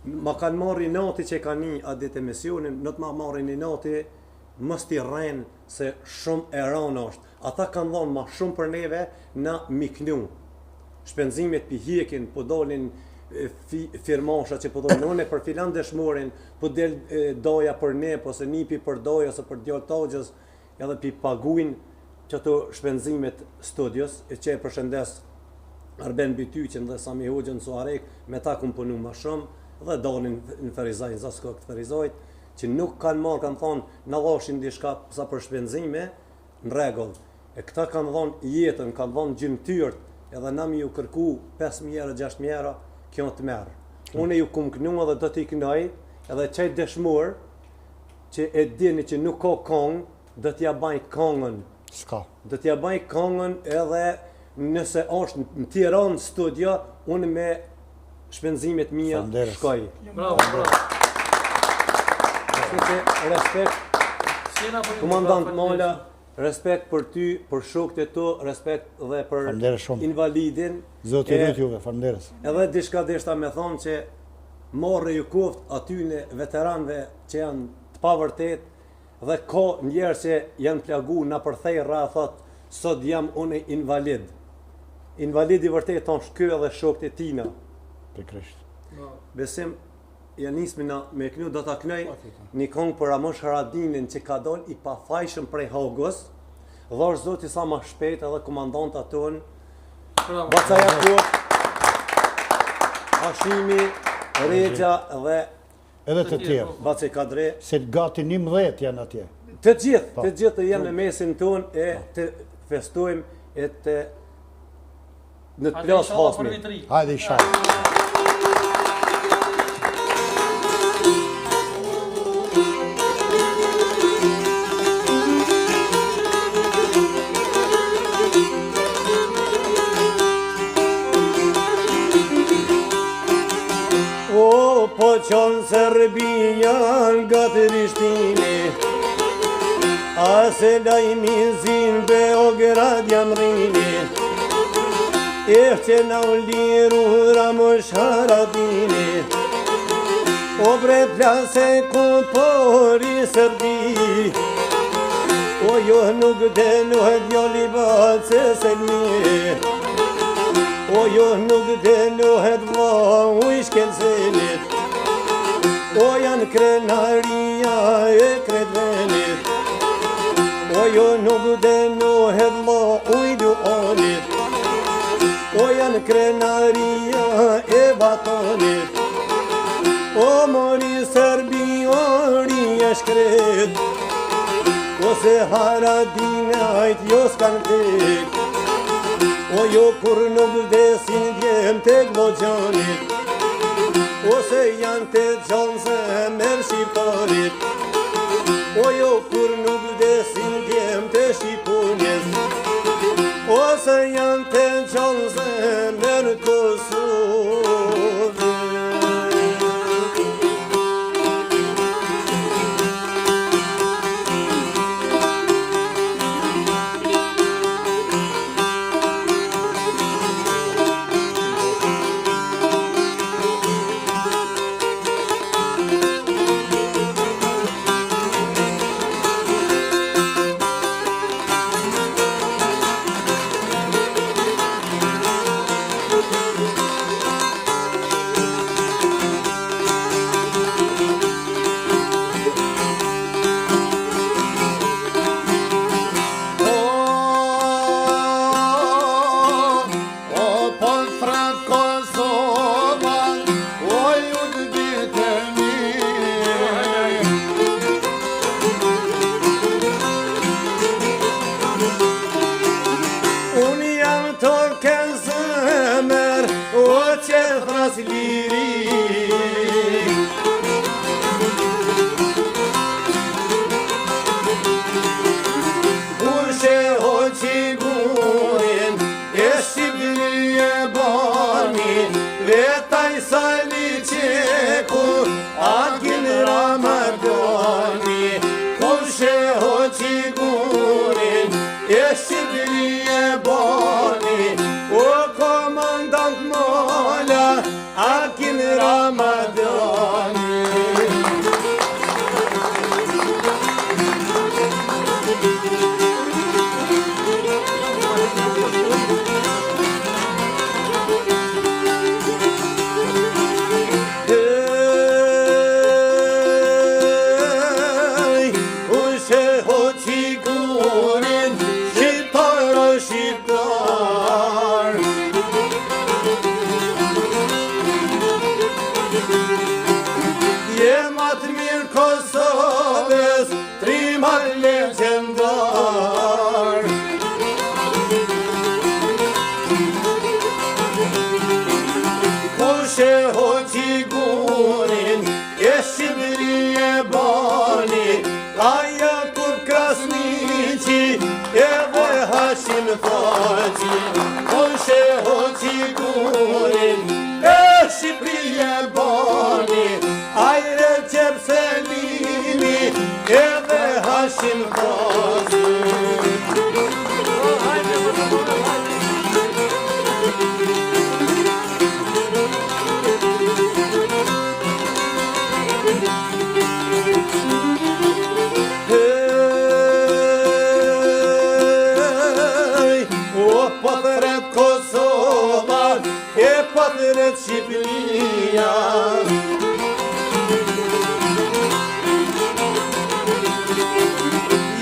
Ma kanë marri nati që ka një adit emisionin, në të ma marri një nati, mës t'i rrenë se shumë e ranë është. Ata kanë dhonë ma shumë për neve na miknu. Shpenzimet për hjekin, po dolin firmasha që po dolin une për filan dëshmorin, po del doja për ne, po se nipi për doja, ose për djallë tagjës, edhe për paguin që të shpenzimet studios, e që e përshëndes Arben Bityqen dhe Sami Hoxhën Suarek, me ta kumë punu ma shumë, dhe dalin në Ferizaj, në zasko këtë Ferizajt, që nuk kanë marrë, kanë thonë, në dhashin dishka sa për shpenzime, në regull. E këta kanë thonë jetën, kanë thonë gjymtyrët, edhe na mi ju kërku 5.000 euro, 6.000 euro, kjo të merë. Une ju kumë kënu edhe do t'i kënoj, edhe qaj dëshmur, që e dini që nuk ka kongë, do t'ja baj kongën. Ska. Do t'ja baj kongën edhe nëse është në Tiranë studio, unë me shpenzimet mia shkoj. Bravo, bravo. Respekt, komandant Mala, respekt për ty, për shokët e tu, respekt dhe për Falënderes shumë. invalidin. Zoti rrit juve, falënderes. Edhe diçka deshta me thonë që morre ju koft atyne veteranëve që janë të pavërtet dhe ka njerëz që janë plagu në përthej rra, thot, sot jam unë invalid. Invalidi vërtet tonë shky edhe shokët e tina. Pikrisht. Besim, ja nismi me kënu do t'a knoj një këngë për Ramosh Haradinin që ka dol i pafajshëm prej Hogos, dhash zoti sa ma shpejt edhe komandanta tonë, Baca Jakub, Hashimi, Regja dhe Edhe të tjerë. Baca Kadre. Se gati 11 janë atje. Të gjithë të jenë në mesin tonë e të festojmë e të në të plas hasmi. Hajde i shajë. Po qonë Serbia nga të Rishtini, a se lajmi zin Beograd jam rini, që na u liru Ramosh Haradini, o bre plase ku pori Serbi, o jo nuk denohet djali bace Selmi, o jo nuk denohet vlau I shkenzenit, o janë krenaria e kredvenit, o jo nuk denohet vlau I duonit, o janë krenaria e batonit, o mori Serbi ori e shkret, ose Haradinajt jo s'kan vdek, o jo kur nuk vdesin djem të Glogjanit, ose janë të gjanë zemër shqiptarit, o jo kur nuk vdesin djem të Shqipunjes, ose janë të gjanë zemër Kosovës.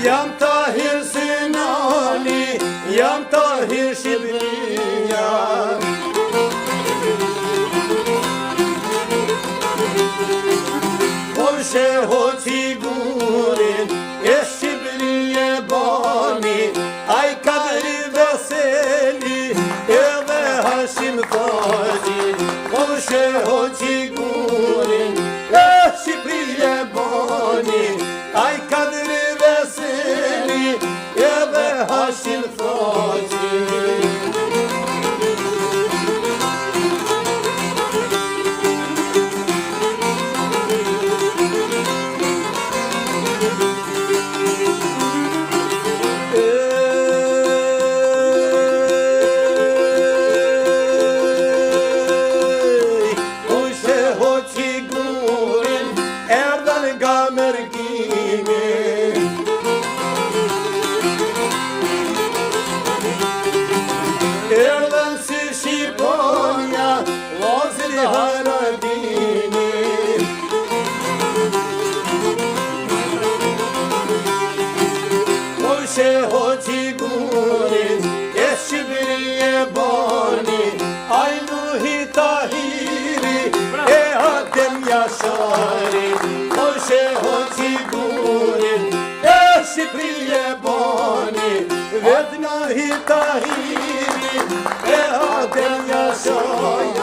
Jam Tahir Sinani, jam Tahir Shqipëria. Por sheho sigurin e Shqipëria e bani, ai Kadri Veseli edhe Hashim Thaçi. Por sheho sigurin e Shqipëria e bani, ai Kadri Veseli edhe Hashim Thaçi. sheho qigurin, e Shqipëri e boni, ajlu Hitahiri, e Adem Jashari. O sheho qigurin, e Shqipëri e boni, vetna Hitahiri, e Adem Jashari.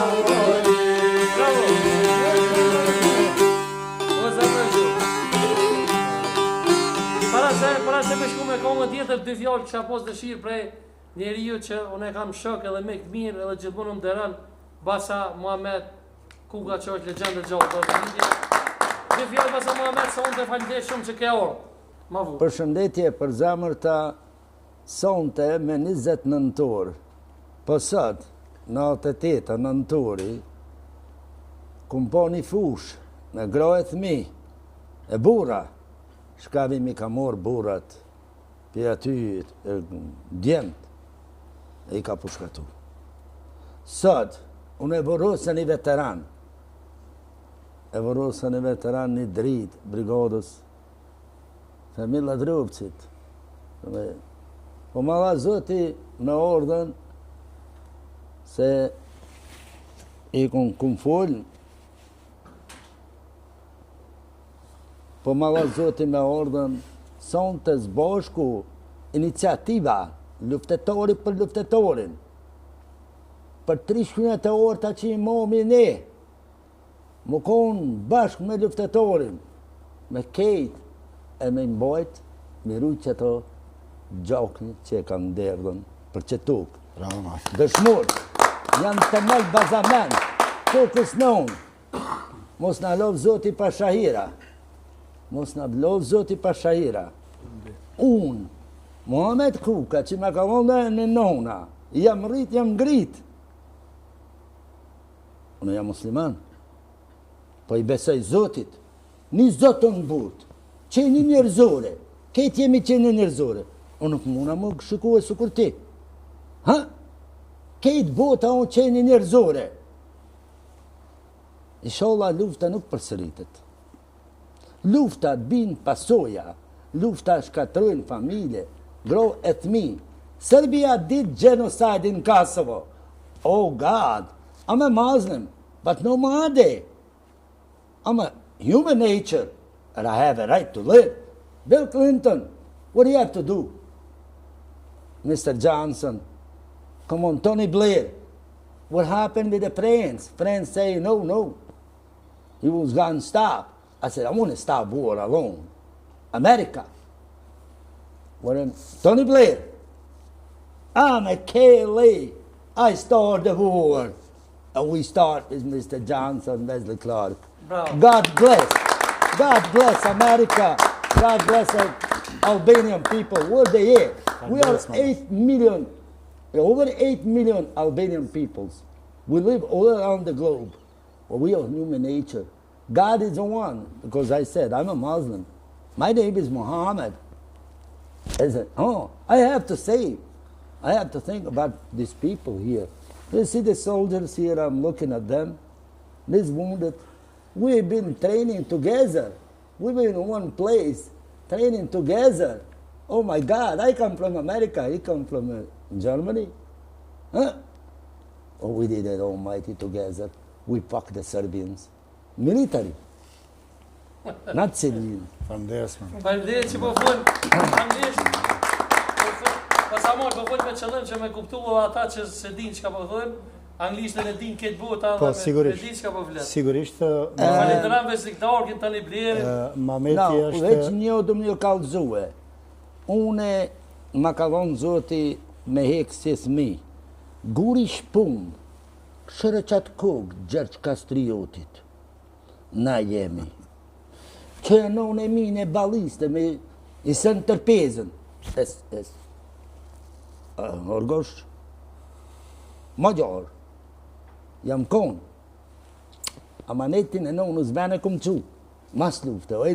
Para se me shku me kongë tjetër, dy fjallë kisha pos dëshirë prej njeriu që unë e kam shok edhe me këtë mirë edhe gjithmonë më dëran, Basa Muhamet Kuga që është legjendë e gjallë. Dy fjallë Basa Muhamet, sa unë të falimderit shumë që ke orë. Ma vu. Përshëndetje për zemër të sonte me 20 nëntor. Po sot, në 88 nëntori, kum po një fush me grojët mi e bura. Shkavi mi ka morë burat për aty djemët e I ka pushkatu. Sot, unë e vorosën I veteran. E vorosën I veteran një dritë brigodës Familja Drupcit. Po malla zoti me ordën se I kum folë. Po malla zoti me ordën son të zbashku iniciativa luftetori për luftetorin. Për 300 orë ta që I momi ne, më konë bashkë me luftetorin, me kejt e me mbojt, me rujt që to gjokni që e kanë derdhën për që tukë. Dëshmur, janë të mëllë bazament, kokës në unë, mos në lovë zoti pa shahira. Mos në blovë zoti pa shahira. Unë, Muhamet Kuka, që me ka vonë në nona, jam rrit, jam ngrit. Unë jam musliman, po I besoj zotit. Një zotë në butë, qeni njerëzore, ketë jemi qeni njerëzore. Unë nuk muna më shikue su kur ti. Ha? Ketë bota unë qeni njerëzore. Inshallah lufta nuk përsëritet. Lufta bin pasoja, lufta shkatrojnë familje, gro e thmi. Serbia did genocide in Kosovo. Oh God, I'm a Muslim, but no Mahdi. I'm a human nature, and I have a right to live. Bill Clinton, what do you have to do? Mr. Johnson, come on, Tony Blair. What happened with the France? France say, no. He was gonna stop. I said, I want to stop war alone. America. Tony Blair. I'm a KLA. I start the war. And we start with Mr. Johnson, Wesley Clark. Bravo. God bless America. God bless Albanian people. Where they are. We are 8 million, over 8 million Albanian peoples. We live all around the globe. Well, we are human nature. God is the one, because I said, I'm a Muslim. My name is Muhammad. I said, I have to think about these people here. You see the soldiers here, I'm looking at them, these wounded. We've been training together. We've been in one place, training together. Oh my God, I come from America, he come from Germany. Huh? Oh, we did it almighty together. We fucked the Serbians. Military, not civilian. Faleminderit që po fol. Faleminderit. Pasamor po fol me qëllim që me kuptua ata që se din çka po thonë, anglishtën e din këtë bota Po, dhe sigurisht. e din çka po flet. Sigurisht. Falenderoj besiktarkin tani Blerin. Mameti No, veç është... një do më kallëzue. Une ma ka thonë zoti me hekë si thmi. Guri shpum, shërë qatë kogë Gjergj Kastriotit. Na jemi. Që non e mine baliste me I sën tërpezën. Orgosh. Magjar. Jam konë. Amanetin e non zbene kum qu. Mas lufte, oj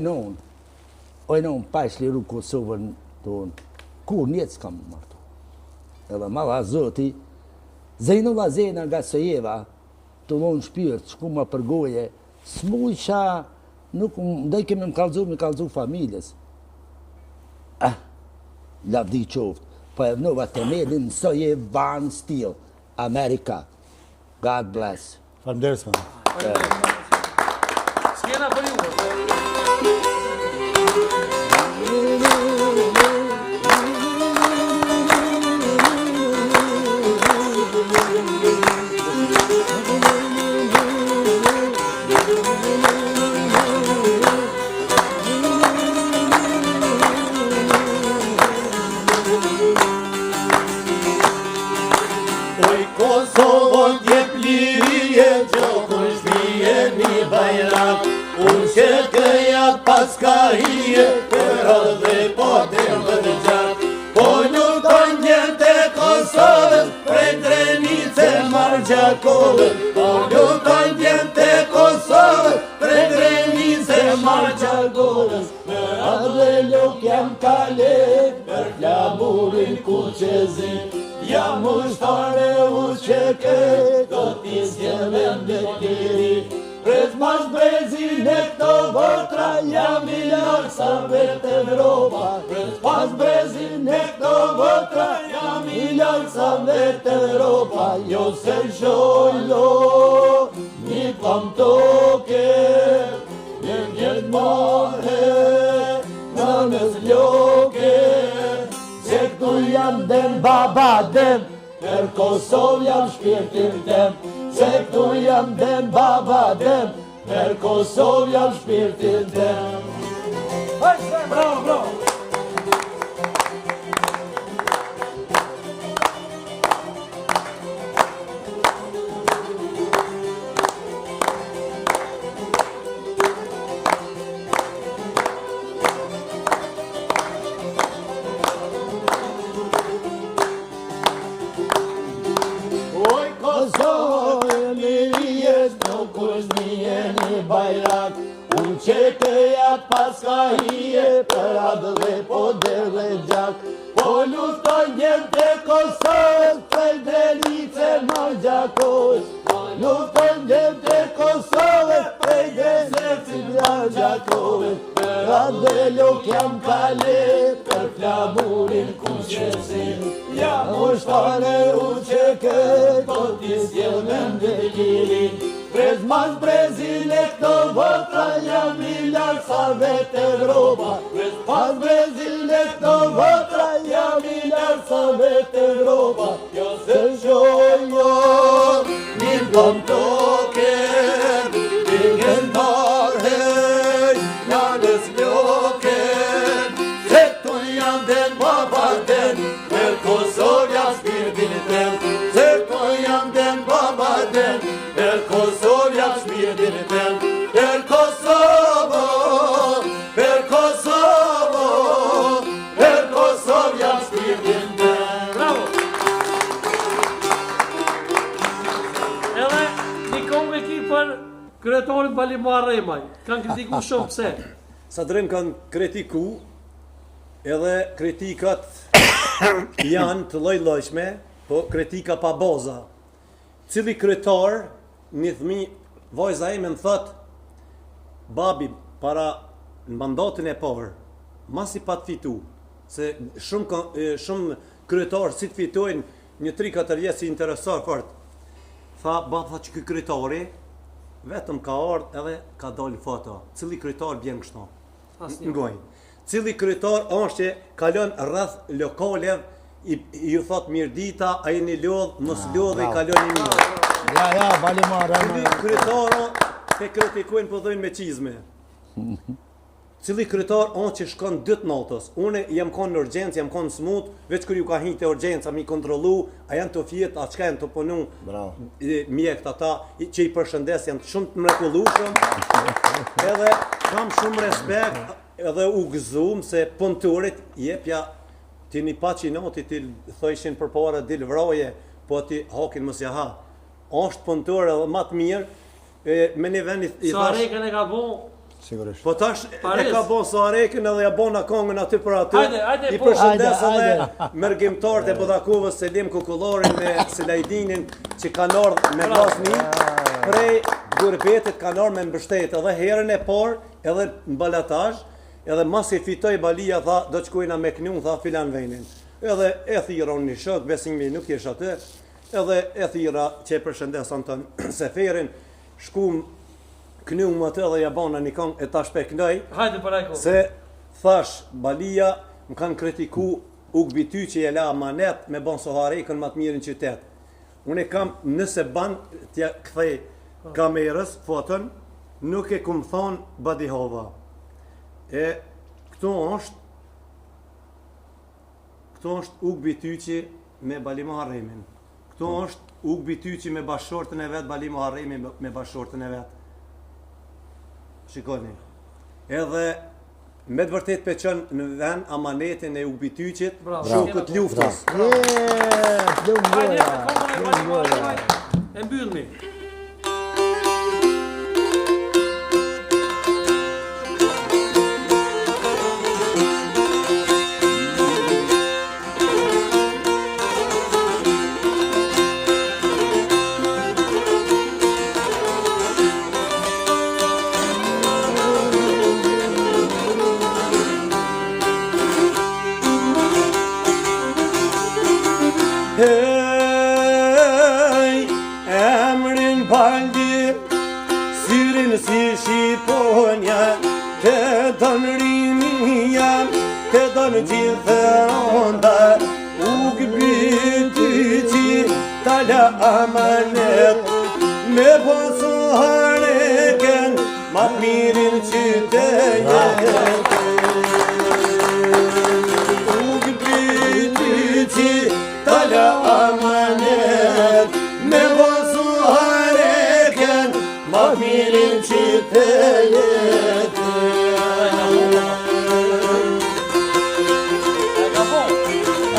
non pash liru Kosovën tonë. Kur njët s'kam martu. Edhe malla zoti, Zejnula Zena Gasojeva, të lonë shpirt, shku ma përgoje, s'mujsha, nuk, ndaj kemi më kalzu familjes. lavdi qoftë. Po e vnova temelin soje Van Steel, Amerika. God bless. Faleminderit man. Skjena për ju. Oj Kosovon t'jep lirie, gjohën shpije një bajrak. Unë që këjat pas ka hije, për dhe po të më gjak. Po luton njën të Kosovës, prej Drenice Margjakovës. Po luton njën të Kosovës, prej Drenice Margjakovës. Për adhe luk jam kale, për flamurin ku që zi. Jam ushtare ushqeke, do t'i s'jevem dhe tiri. Pres mas brezin e këto votra, jam i lartë sa vetë Evropa. Pres mas brezin e këto votra, jam i lartë sa vetë Evropa. Jo se shollo, një kam toke, një njët marhe, në nës loke. Se këtu jam dem baba dem, për Kosovë jam shpirtin tem. Se këtu jam dem baba dem, për Kosovë jam shpirtin tem. Bravo, bravo. Oj Kosovë e lirijes, nuk është një bajrak. Unë që këjat pas ka hije, për adë dhe po dhe gjak. Po luton njën të Kosovës, prej Drenice Margjakovës. Po luton njën të Kosovës, prej Drenice Margjakovës. Për adë dhe luk jam kale, për flamurin ku që si. Jam ushtare uqeke, do t'i s'jevem dhe tiri. Prez mas brezin e këto votra, jam i lartë sa vetë Evropa. Prez mas brezin e këto votra, jam i lartë sa vetë Evropa. Jo se shojo, një kom toke, një marhe, janës loke. Se tu jam den baba den, për Kosovë jam shpirtin tem. Se tu jam den baba den, per Kosovë jam shpirtin tem. Per Kosovo, per Kosovo, per Kosovë jam shpirtin tem. Bravo. Edhe një kongë e ki për kryetorin Balimar Remaj. Kanë kritiku shumë, pse? Sadrem kanë kritiku, edhe kritikat janë të lloj-llojshme, po kritika pa baza. Cili kryetar, një thmi, vajza ime më thot, babi, para në mandatin e parë, masi pa të fitu, se shumë kryetar si të fitojnë një 3-4 vjet si interesar fort. Tha, bab, tha që ky kryetari, vetëm ka ardhë edhe ka dalë foto. Cili kryetar bjen kështu? Ngojnë. Cili kryetar është që kalon rreth lokalev, ju thot mirë dita, a jeni lodh, mos lodh i kalon i mirë. Ja, Balimar. Cili kryetaro te kritikojnë po dhojnë me qizme. Cili kryetar që shkon 2 natës. Unë jam konë në urgjencë, jam konë smut, veç kër ju ka hinë të urgjencë, mi kontrolu, a janë të fjetë, a qka janë të punu, mjekët ata, që i përshëndes janë shumë të mrekullushëm, edhe kam shumë respekt, edhe u gëzum se punëtorit jepja ti një paçinoti ti thojshin për para dil vraje, po ti hakin mos ja ha. Është punëtor edhe më të mirë, me një vend i Sa rekën e ka bon? Sigurisht. Po tash Paris. e ka bon Sareken edhe ja bona kongën aty për aty. Hajde, I po. përshëndes Hajde, edhe mërgjimtarët e Budakovës, Selim Kukullarin me Selajdinin që kanë ardhur me vllazni prej Gurbetit, kanë ardhur me mbështet edhe herën e parë edhe në ballatazh Edhe mas i fitoj balia, tha, do të shkojna me knu, tha, filan venin. Edhe e thira unë një shok, besimi nuk jesh atë, edhe e thira që e përshëndeson të seferin, shkum knu më të edhe ja bana një kong e tash pe knoj, Hajde për ajko. se thash, balia më kanë kritiku Ugbi ty që je la amanet me ban soharikën më të mirë në qytet. Unë e kam, nëse ban, t'ja kthej kamerës, foton, nuk e kum thonë badihova. E këto është Ugbi Tyqi me Bali Muharremin. Këto është Ugbi Tyqi me bashortën e vet, Bali Muharremi me bashortën e vet. Shikoni. Edhe me të vërtet pe qënë në vend amanetin e Ugbi Tyqit, shokët luftës. Hajde, e mbyllni. Hej, emrin Baldi, syrin si shqiponja, te donë rinia, te donë gjithë onda, Ugbi Tyqi, tala amanet, me posu hareken, ma të mirin qytetet. Ugbi Tyqi, tala amanet, me posu hareken, ma të mirin qytetet.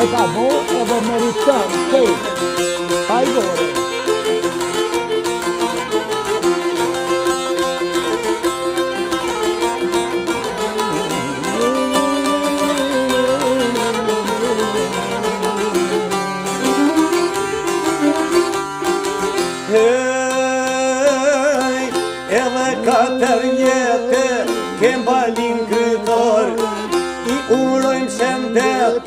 Acabou, edhe meriton, kejt. Hajde. Hej, edhe katër jetë, kem balin krytor, i urojmë shëndet,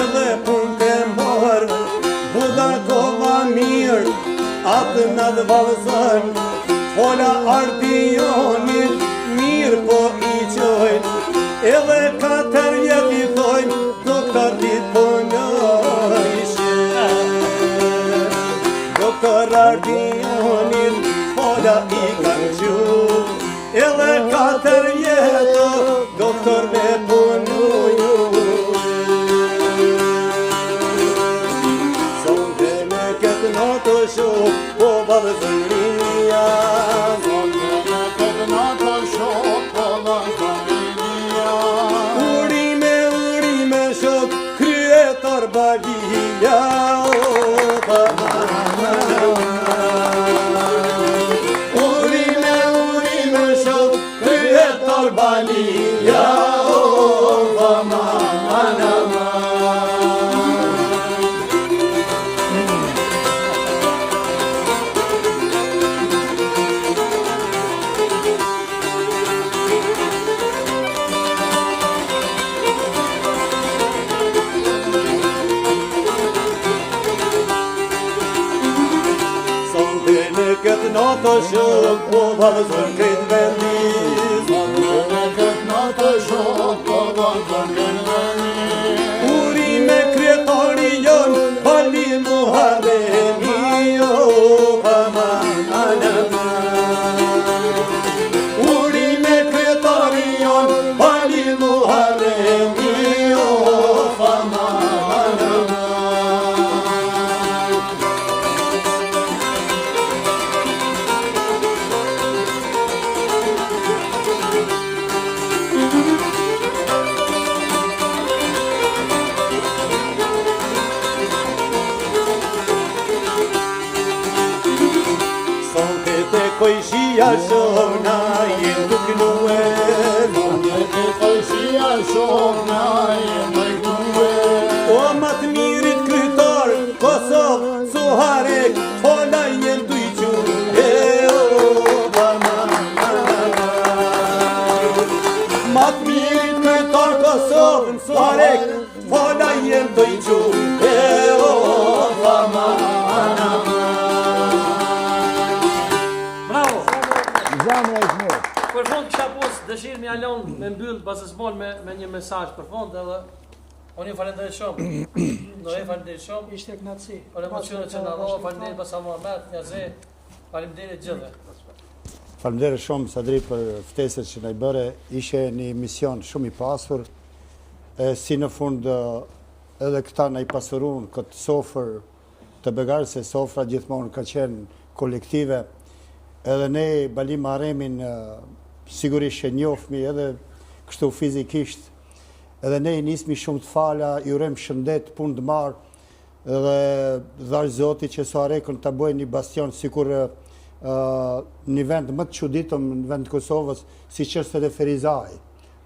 edhe pun të morë, buda kova mirë, atë në të valëzën, fola ardionit, mirë po i qojnë, edhe katër jetë i thojnë, doktor dit po në ishe. Doktor ardionit, fola i kanë qu, edhe katër jetë, doktor me punu ju. Nato shok, po vallëzën rinia, nato shok, po vallëzën rinia. Urime shok, kryetar Balia, Urime shok, kryetar Balia, këtë nato shok, po vallëzën këtë vendis. Këtë nato shok, po vallëzën këtë vendis. Urime kryetari jon, Bali Muharremi, Urime kryetari jon, Bali Muharremi, Koishia shona jem duknue, koishia shona jem duknue. O ma të mirit krytar, Kosovë, Suharek, fola jem dujqu, ma të mirit viento y chupeo Bravo! Zamra Ismail. Për fund kisha pos dëshirë me Alon me mbyll bazësmol me një mesazh për fund edhe unë ju falenderoj shumë. Do e falenderoj shumë. Ishte kënaqësi. Për emocionet që na dha, falenderoj Basa Muhamet, Njaze, faleminderit gjithëve. Faleminderit shumë Sadri për ftesën që na i bëre. Ishte një mision shumë i pasur. Si në fund edhe këta na i pasurun këtë sofër të begarë, se sofra gjithmonë ka qenë kolektive. Edhe ne Bali Muharemin sigurisht që njofmi edhe kështu fizikisht. Edhe ne i nismi shumë të fala, i urem shëndet, punë të marë, dhe dhash Zoti që so arekën të bëjë një bastion sikur një vend më të çuditëm në vend të Kosovës, si që është edhe Ferizaj.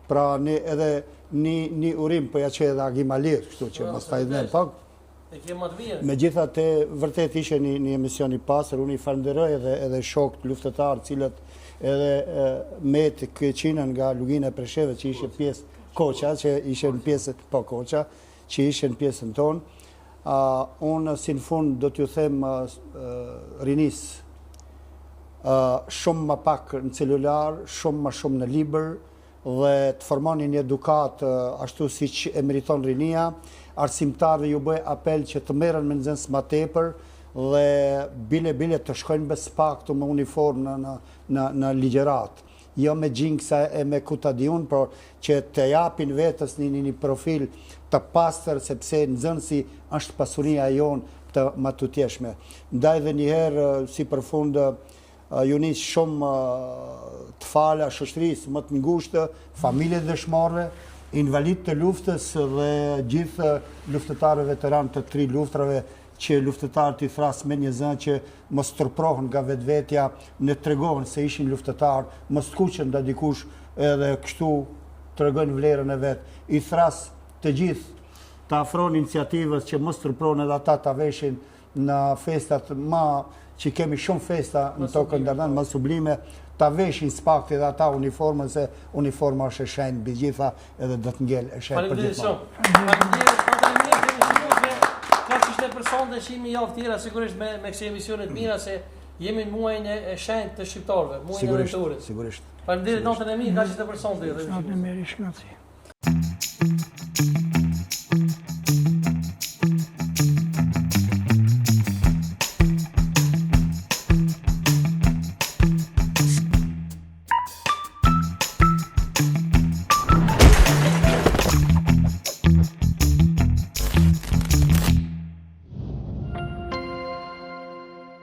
Pra edhe një urim për ja që edhe Agimalir, kështu që mos ta i dhënë pak. Megjithatë, vërtet ishte një emision i pasur, unë i falenderoj edhe shokët luftëtarë, cilët edhe Met Kyçinën nga Lugina e Presheve që ishte pjesë Koqa, që ishe në pjesën, po Koqa, që ishe në pjesën tonë. Unë si në fund do t'ju them rinis, shumë më pak në celular, shumë më shumë në libër, dhe të formoni një edukat ashtu si që e meriton rinia. Arsimtarëve ju bëj apel që të merren me nxënës më tepër dhe bile të shkojnë bes pak të me uniformë në ligjerat. Jo me gjingsa e me kutadiun, por që të japin vetës një profil të pastër, sepse nxënësi është pasuria jonë të matutjeshme. Ndaj dhe njëherë, si për fund, ju nis shumë të fala shoqërisë më të ngushtë, familjet dëshmorëve, invalid të luftës dhe gjithë luftëtarë veteran të 3 luftrave, që luftëtarët i thrasë me një zënë që mos tërprohen nga vetvetja, në tregohen se ishin luftëtarë, mos t'kuqen da dikush edhe kështu tregojnë vlerën e vetë. I thrasë të gjithë të afron iniciativës që mos tërprohen edhe ata të veshin në festat ma, që kemi shumë festa në tokën Dardan, më sublime, ta veshin spakti dhe ata uniformën, se uniforma është e shenjtë mbi gjitha edhe do të ngel e shenjtë për gjithmonë. Ka që ishte për sonde shimi javë tjera, sigurisht me kësi emisionet mira, se jemi në muajnë e shenjtë të shqiptarëve, muajnë e rëturit. Sigurisht. Faleminderit notën e mirë, ka që ishte për sonde. Natën e mirë, shkënaqësi.